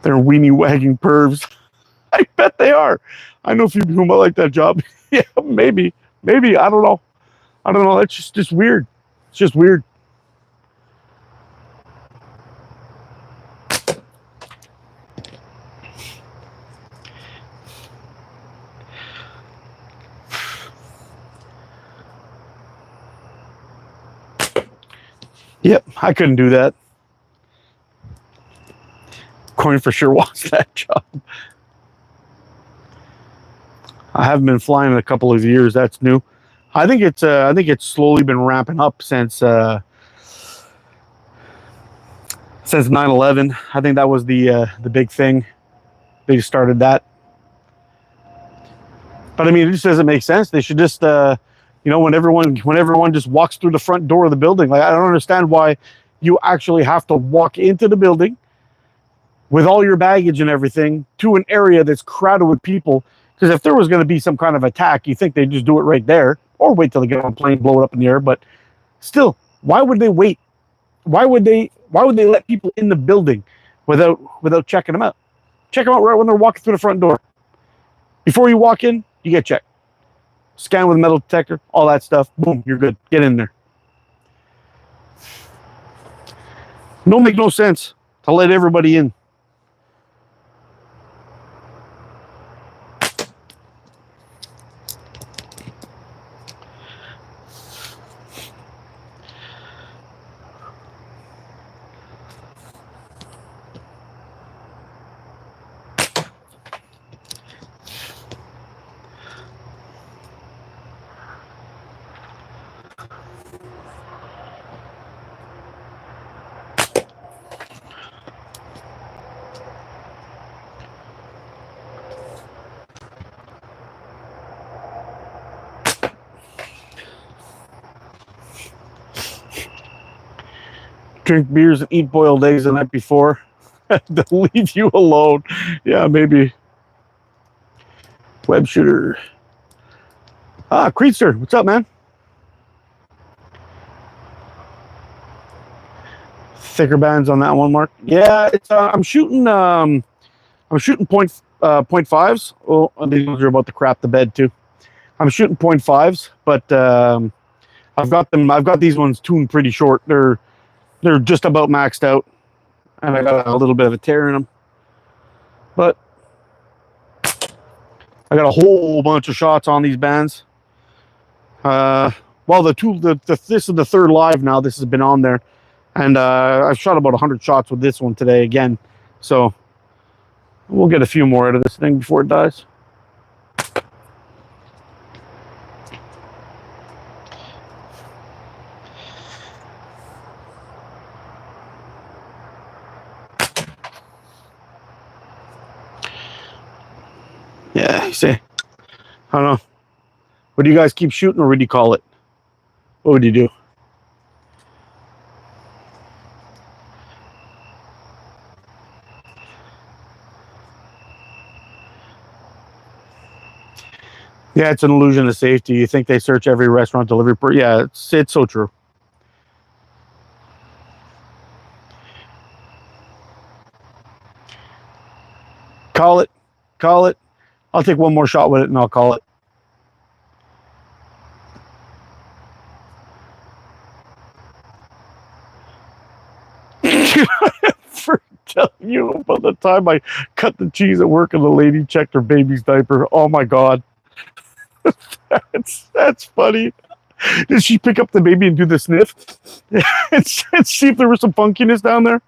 A: They're weenie wagging pervs. I bet they are. I know a few people might like that job. Yeah, maybe. I don't know. That's just weird. It's just weird. Yep, I couldn't do that. Coin for sure wants that job. I haven't been flying in a couple of years. That's new. I think it's slowly been ramping up since 9/11. I think that was the big thing. They started that. But I mean, it just doesn't make sense. They should just when everyone just walks through the front door of the building. Like, I don't understand why you actually have to walk into the building with all your baggage and everything to an area that's crowded with people. Because if there was going to be some kind of attack, you think they'd just do it right there, or wait till they get on a plane, blow it up in the air. But still, why would they wait? Why would they let people in the building without checking them out? Check them out right when they're walking through the front door. Before you walk in, you get checked. Scan with a metal detector, all that stuff. Boom, you're good. Get in there. Make no sense to let everybody in. Drink beers and eat boiled eggs the night before. To leave you alone. Yeah, maybe. Web shooter. Creedster, what's up, man? Thicker bands on that one, Mark. Yeah, it's I'm shooting .5s. Oh, and these ones are about to crap the bed too. I'm shooting .5s, but I've got these ones tuned pretty short. They're just about maxed out, and I got a little bit of a tear in them. But I got a whole bunch of shots on these bands. Well, this is the third live now. This has been on there, and I've shot about 100 shots with this one today again. So we'll get a few more out of this thing before it dies. Yeah, you see, I don't know. Would you guys keep shooting, or would you call it? What would you do? Yeah, it's an illusion of safety. You think they search every restaurant delivery yeah, it's so true. Call it. Call it. I'll take one more shot with it and I'll call it. For telling you about the time I cut the cheese at work and the lady checked her baby's diaper. Oh my God. That's funny. Did she pick up the baby and do the sniff and see if there was some funkiness down there?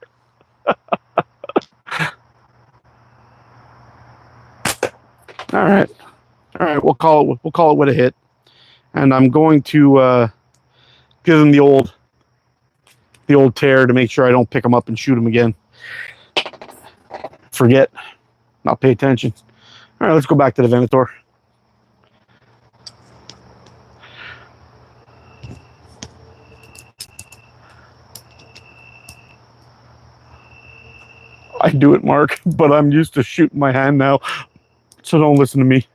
A: All right, we'll call it with a hit, and I'm going to give them the old tear to make sure I don't pick them up and shoot them again. Forget, not pay attention. All right, let's go back to the Venator. I do it, Mark, but I'm used to shooting my hand now, so don't listen to me.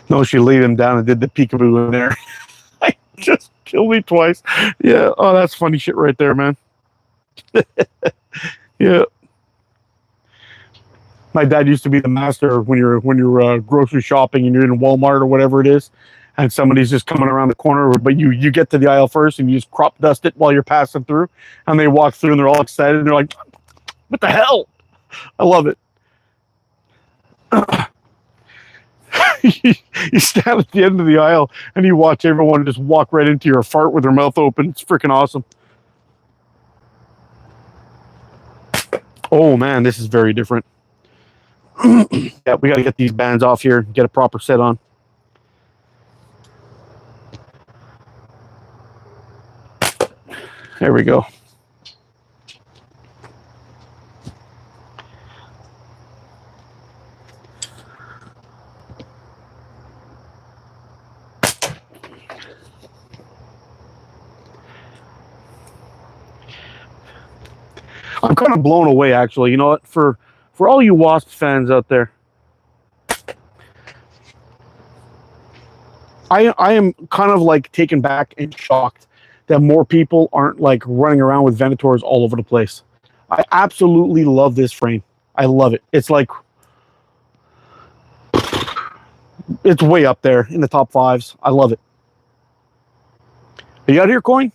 A: No, she laid him down and did the peekaboo in there. I just killed me twice. Yeah, oh, that's funny shit right there, man. Yeah. My dad used to be the master when you're grocery shopping and you're in Walmart or whatever it is, and somebody's just coming around the corner, but you get to the aisle first and you just crop dust it while you're passing through, and they walk through and they're all excited and they're like, "What the hell?" I love it. You stand at the end of the aisle and you watch everyone just walk right into your fart with their mouth open. It's freaking awesome. Oh man, this is very different. Yeah, we got to get these bands off here, get a proper set on. There we go. I'm kind of blown away, actually. You know what? For all you Wasp fans out there, I am kind of like taken back and shocked that more people aren't like running around with Venators all over the place. I absolutely love this frame. I love it. It's like, it's way up there in the top fives. I love it. Are you out here, Coin?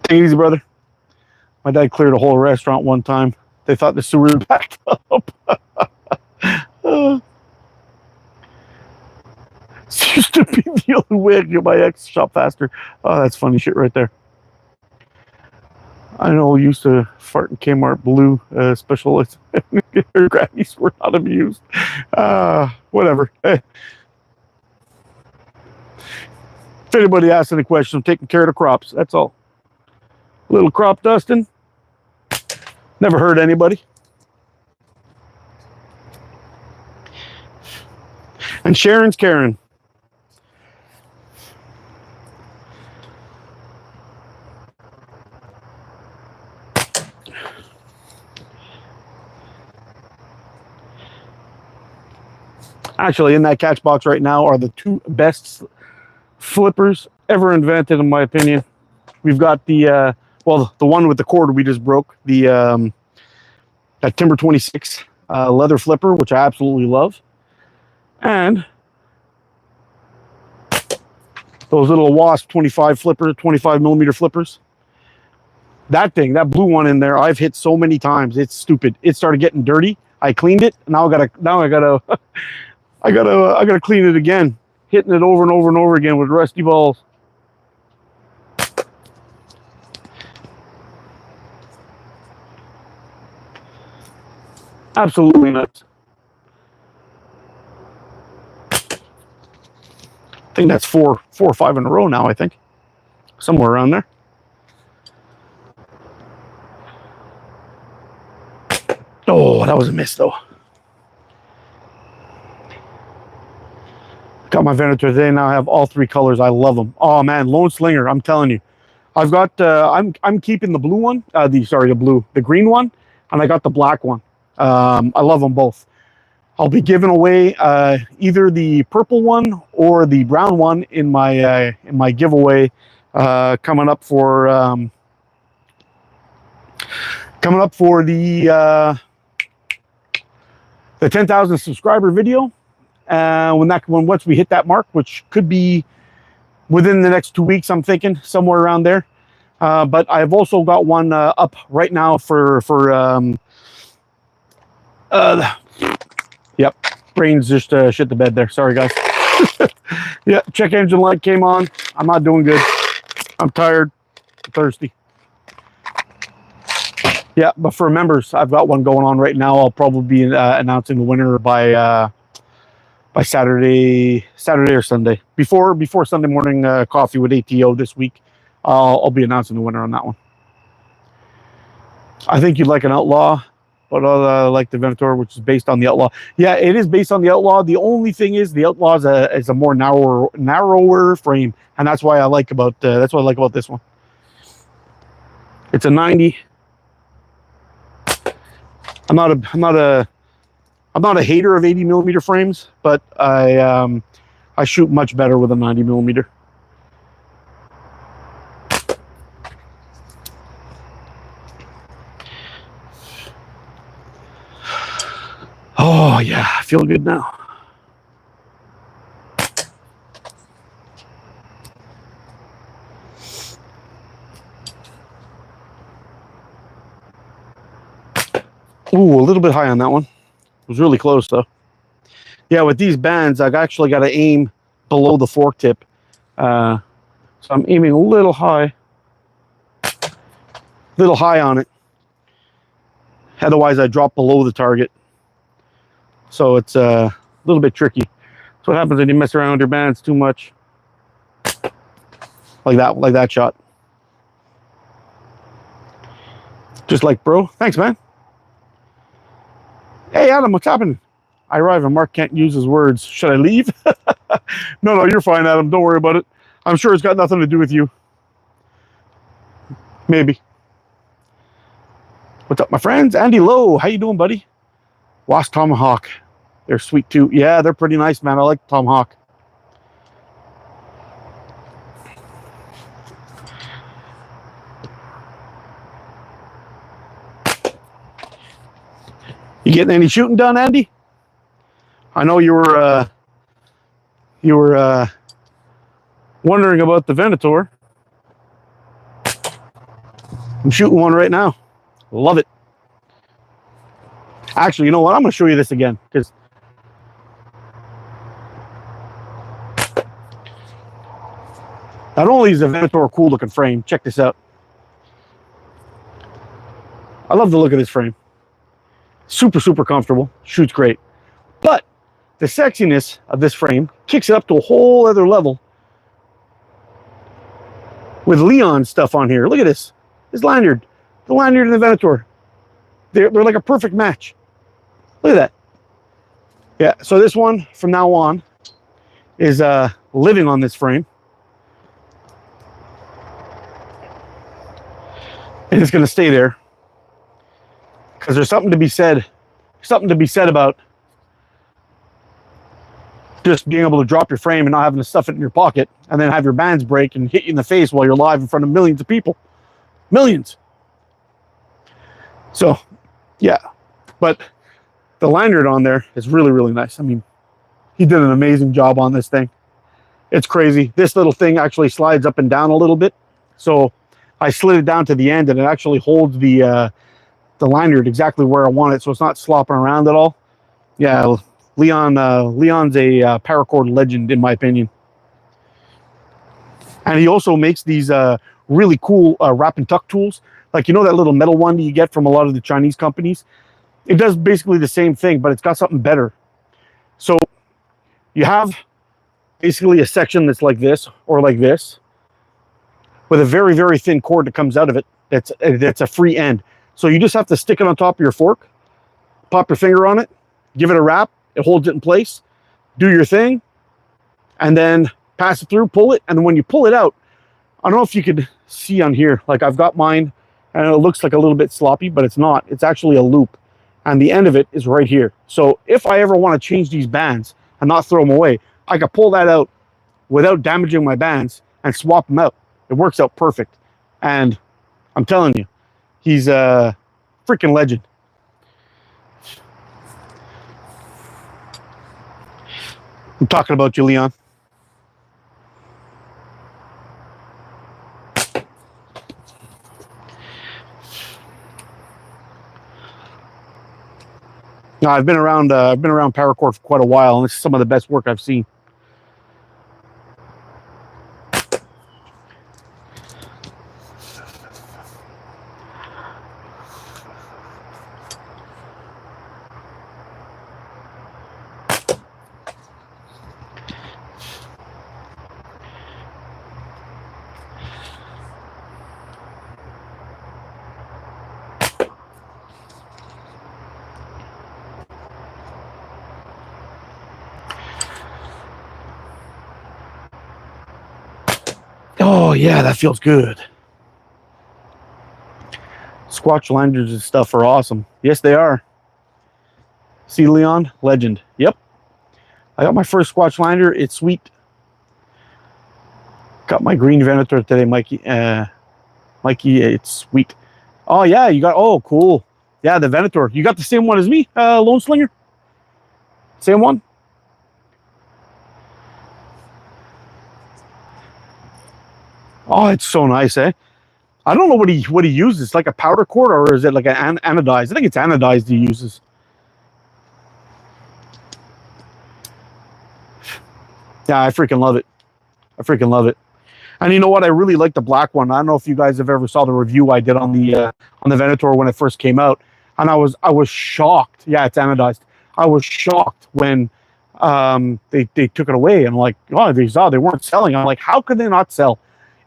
A: Take it easy, brother. My dad cleared a whole restaurant one time. They thought the sewer was backed up. It used to be the only way I could get my ex to shop faster. Oh, that's funny shit right there. I know I used to fart in Kmart blue special. Her Grammys were not amused. Whatever. Hey. If anybody asks any questions, I'm taking care of the crops. That's all. A little crop dusting. Never hurt anybody. And Sharon's Karen. Actually, in that catch box right now are the two best flippers ever invented, in my opinion. We've got the well, the one with the cord we just broke, the that Timber 26 leather flipper, which I absolutely love, and those little Wasp 25 flipper, 25 millimeter flippers. That thing, that blue one in there, I've hit so many times. It's stupid. It started getting dirty. I cleaned it. Now I gotta I gotta clean it again. Hitting it over and over and over again with rusty balls. Absolutely nuts. I think that's four or five in a row now, I think. Somewhere around there. Oh, that was a miss, though. Got my Venator today. Now I have all three colors. I love them. Oh man, Lone Slinger. I'm telling you, I've got. I'm keeping the blue one. The green one, and I got the black one. I love them both. I'll be giving away either the purple one or the brown one in my giveaway coming up for the 10,000 subscriber video. Once we hit that mark, which could be within the next 2 weeks, I'm thinking somewhere around there. But I've also got one up right now for yep, brains just shit the bed there. Sorry guys. Yeah, check engine light came on. I'm not doing good. I'm tired, thirsty. Yeah, but for members, I've got one going on right now. I'll probably be announcing the winner by Saturday or Sunday. Before Sunday morning coffee with ATO this week, I'll be announcing the winner on that one. I think you'd like an Outlaw, but like the Venator, which is based on the Outlaw. Yeah, it is based on the Outlaw. The only thing is the Outlaw is a more narrower frame, and that's why I like about this one. It's a 90. I'm not a hater of 80 millimeter frames, but I shoot much better with a 90 millimeter. Oh yeah, I feel good now. Ooh, a little bit high on that one. It was really close though. Yeah, with these bands, I've actually got to aim below the fork tip. So I'm aiming a little high on it. Otherwise, I drop below the target. So it's a little bit tricky. That's what happens when you mess around with your bands too much. Like that shot. Just like, bro. Thanks, man. Hey, Adam, what's happening? I arrive and Mark can't use his words. Should I leave? No, you're fine, Adam. Don't worry about it. I'm sure it's got nothing to do with you. Maybe. What's up, my friends? Andy Lowe, how you doing, buddy? Wasp Tomahawk. They're sweet too. Yeah, they're pretty nice, man. I like Tomahawk. You getting any shooting done, Andy? I know you were wondering about the Venator. I'm shooting one right now. Love it. Actually, you know what? I'm going to show you this again because not only is the Venator a cool looking frame, check this out. I love the look of this frame. Super, super comfortable. Shoots great. But the sexiness of this frame kicks it up to a whole other level with Leon stuff on here. Look at this. This lanyard. The lanyard and the Venator. They're like a perfect match. Look at that. Yeah, so this one from now on is living on this frame. And it's going to stay there. Because there's something to be said. About just being able to drop your frame and not having to stuff it in your pocket and then have your bands break and hit you in the face while you're live in front of millions of people. Millions. So, yeah. But the lanyard on there is really, really nice. I mean, he did an amazing job on this thing. It's crazy. This little thing actually slides up and down a little bit. So I slid it down to the end, and it actually holds the lanyard exactly where I want it, so it's not slopping around at all. Yeah, Leon's a paracord legend, in my opinion. And he also makes these really cool wrap and tuck tools. Like, you know that little metal one that you get from a lot of the Chinese companies? It does basically the same thing, but it's got something better. So you have basically a section that's like this or like this with a very, very thin cord that comes out of it. That's a free end. So you just have to stick it on top of your fork, pop your finger on it, give it a wrap. It holds it in place. Do your thing, and then pass it through, pull it. And then when you pull it out, I don't know if you could see on here, like I've got mine, and it looks like a little bit sloppy, but it's not. It's actually a loop, and the end of it is right here. So if I ever want to change these bands and not throw them away, I can pull that out without damaging my bands and swap them out. It works out perfect. And I'm telling you, he's a freaking legend. I'm talking about you, Leon. No, I've been around paracord for quite a while, and this is some of the best work I've seen. Oh yeah, that feels good. Squatch lanyards and stuff are awesome. Yes, they are. See, Leon, legend. Yep, I got my first Squatch lanyard. It's sweet. Got my green Venator today, Mikey. Mikey, it's sweet. Oh yeah, you got. Oh, cool. Yeah, the Venator. You got the same one as me, Lone Slinger. Same one. Oh, it's so nice, eh? I don't know what he uses. Like a powder cord, or is it like an anodized? I think it's anodized he uses. Yeah, I freaking love it. I freaking love it. And you know what? I really like the black one. I don't know if you guys have ever saw the review I did on the Venator when it first came out, and I was shocked. Yeah, it's anodized. I was shocked when they took it away. I'm like, oh, they weren't selling. I'm like, how could they not sell?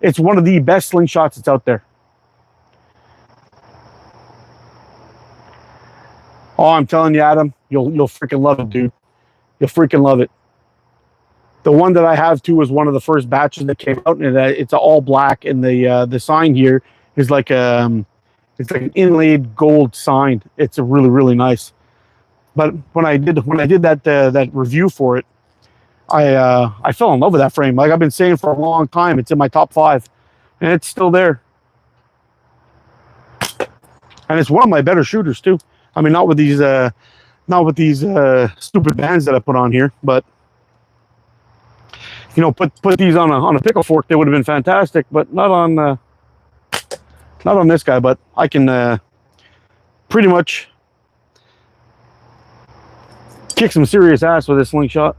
A: It's one of the best slingshots that's out there. Oh, I'm telling you, Adam, you'll freaking love it, dude. You'll freaking love it. The one that I have too is one of the first batches that came out, and it's all black, and the sign here is like it's like an inlaid gold sign. It's a really, really nice. But when I did that review for it, I fell in love with that frame. Like I've been saying for a long time, it's in my top 5, and it's still there. And it's one of my better shooters too. I mean, not with these stupid bands that I put on here, but you know, put these on a pickle fork, they would have been fantastic, but not on this guy. But I can pretty much kick some serious ass with this slingshot.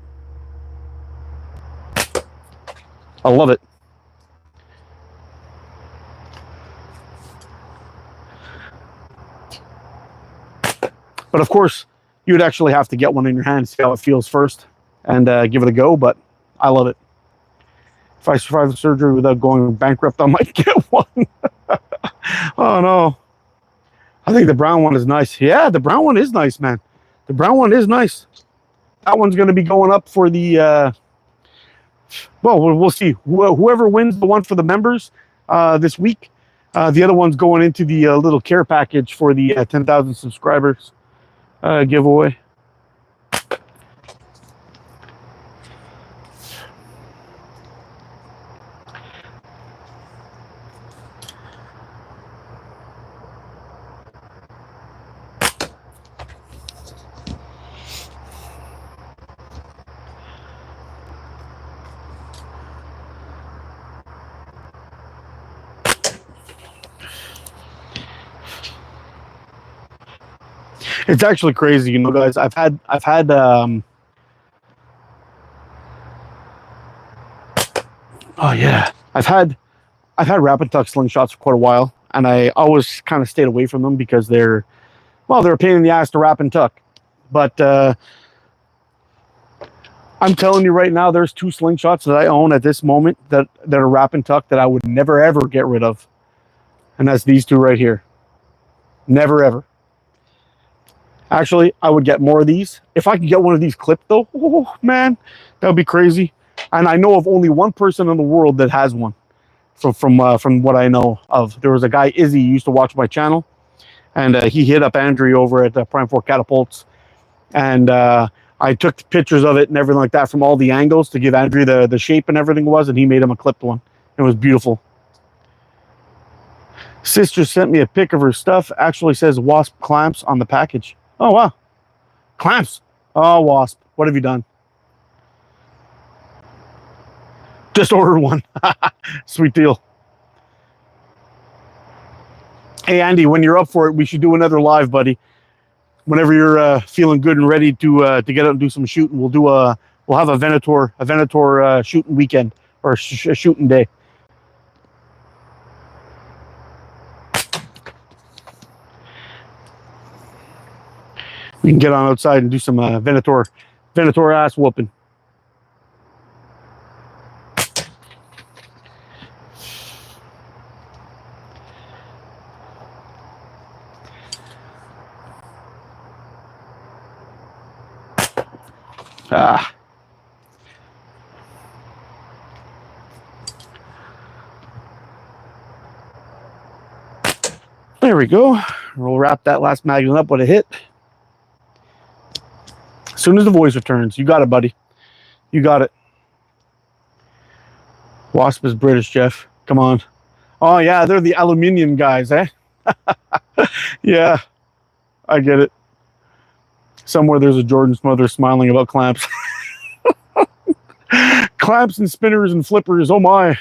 A: I love it. But of course, you would actually have to get one in your hand, see how it feels first, and give it a go. But I love it. If I survive the surgery without going bankrupt, I might get one. Oh no. I think the brown one is nice. Yeah, the brown one is nice, man. The brown one is nice. That one's going to be going up for the well, we'll see. Whoever wins the one for the members this week, the other one's going into the little care package for the 10,000 subscribers giveaway. It's actually crazy, you know, guys. I've had oh yeah, I've had wrap and tuck slingshots for quite a while, and I always kind of stayed away from them because they're a pain in the ass to wrap and tuck. But I'm telling you right now, there's 2 slingshots that I own at this moment that are wrap and tuck that I would never ever get rid of, and that's these 2 right here. Never ever. Actually, I would get more of these if I could get one of these clipped, though. Oh man, that would be crazy. And I know of only one person in the world that has one. So from what I know of, there was a guy, Izzy, used to watch my channel, and he hit up Andrew over at Prime 4 Catapults, and I took pictures of it and everything like that from all the angles to give Andrew the shape and everything was, and he made him a clipped one. It was beautiful. Sister sent me a pic of her stuff. Actually says Wasp clamps on the package. Oh wow, clamps. Oh Wasp, what have you done? Just ordered one. Sweet deal. Hey Andy, when you're up for it, we should do another live, buddy. Whenever you're feeling good and ready to get out and do some shooting, we'll have a Venator shooting weekend or shooting day. We can get on outside and do some Venator ass whooping. There we go. We'll wrap that last magnet up with a hit. As soon as the voice returns, you got it, buddy. You got it. Wasp is British, Jeff. Come on. Oh yeah, they're the aluminium guys, eh? Yeah, I get it. Somewhere there's a Jordan's mother smiling about clamps. Clamps and spinners and flippers, oh my.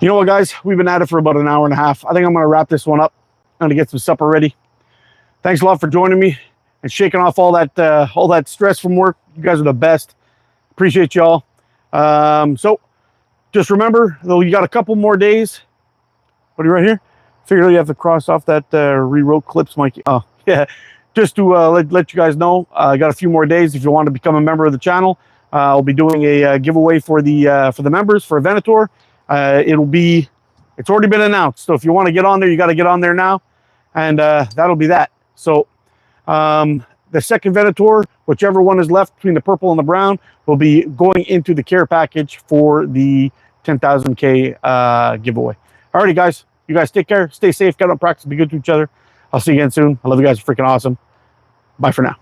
A: You know what, guys? We've been at it for about an hour and a half. I think I'm going to wrap this one up. I'm going to get some supper ready. Thanks a lot for joining me and shaking off all that stress from work. You guys are the best. Appreciate y'all. So just remember, though, you got a couple more days. What are you right here? Figured you have to cross off that rewrote clips, Mikey. Oh, yeah. Just to let you guys know, I got a few more days. If you want to become a member of the channel, I'll be doing a giveaway for the members for Venator. It's already been announced. So if you want to get on there, you got to get on there now, and that'll be that. So the second Venator, whichever one is left between the purple and the brown, will be going into the care package for the 10,000K giveaway. Alrighty, guys. You guys take care. Stay safe. Get out and practice. Be good to each other. I'll see you again soon. I love you guys. You're freaking awesome. Bye for now.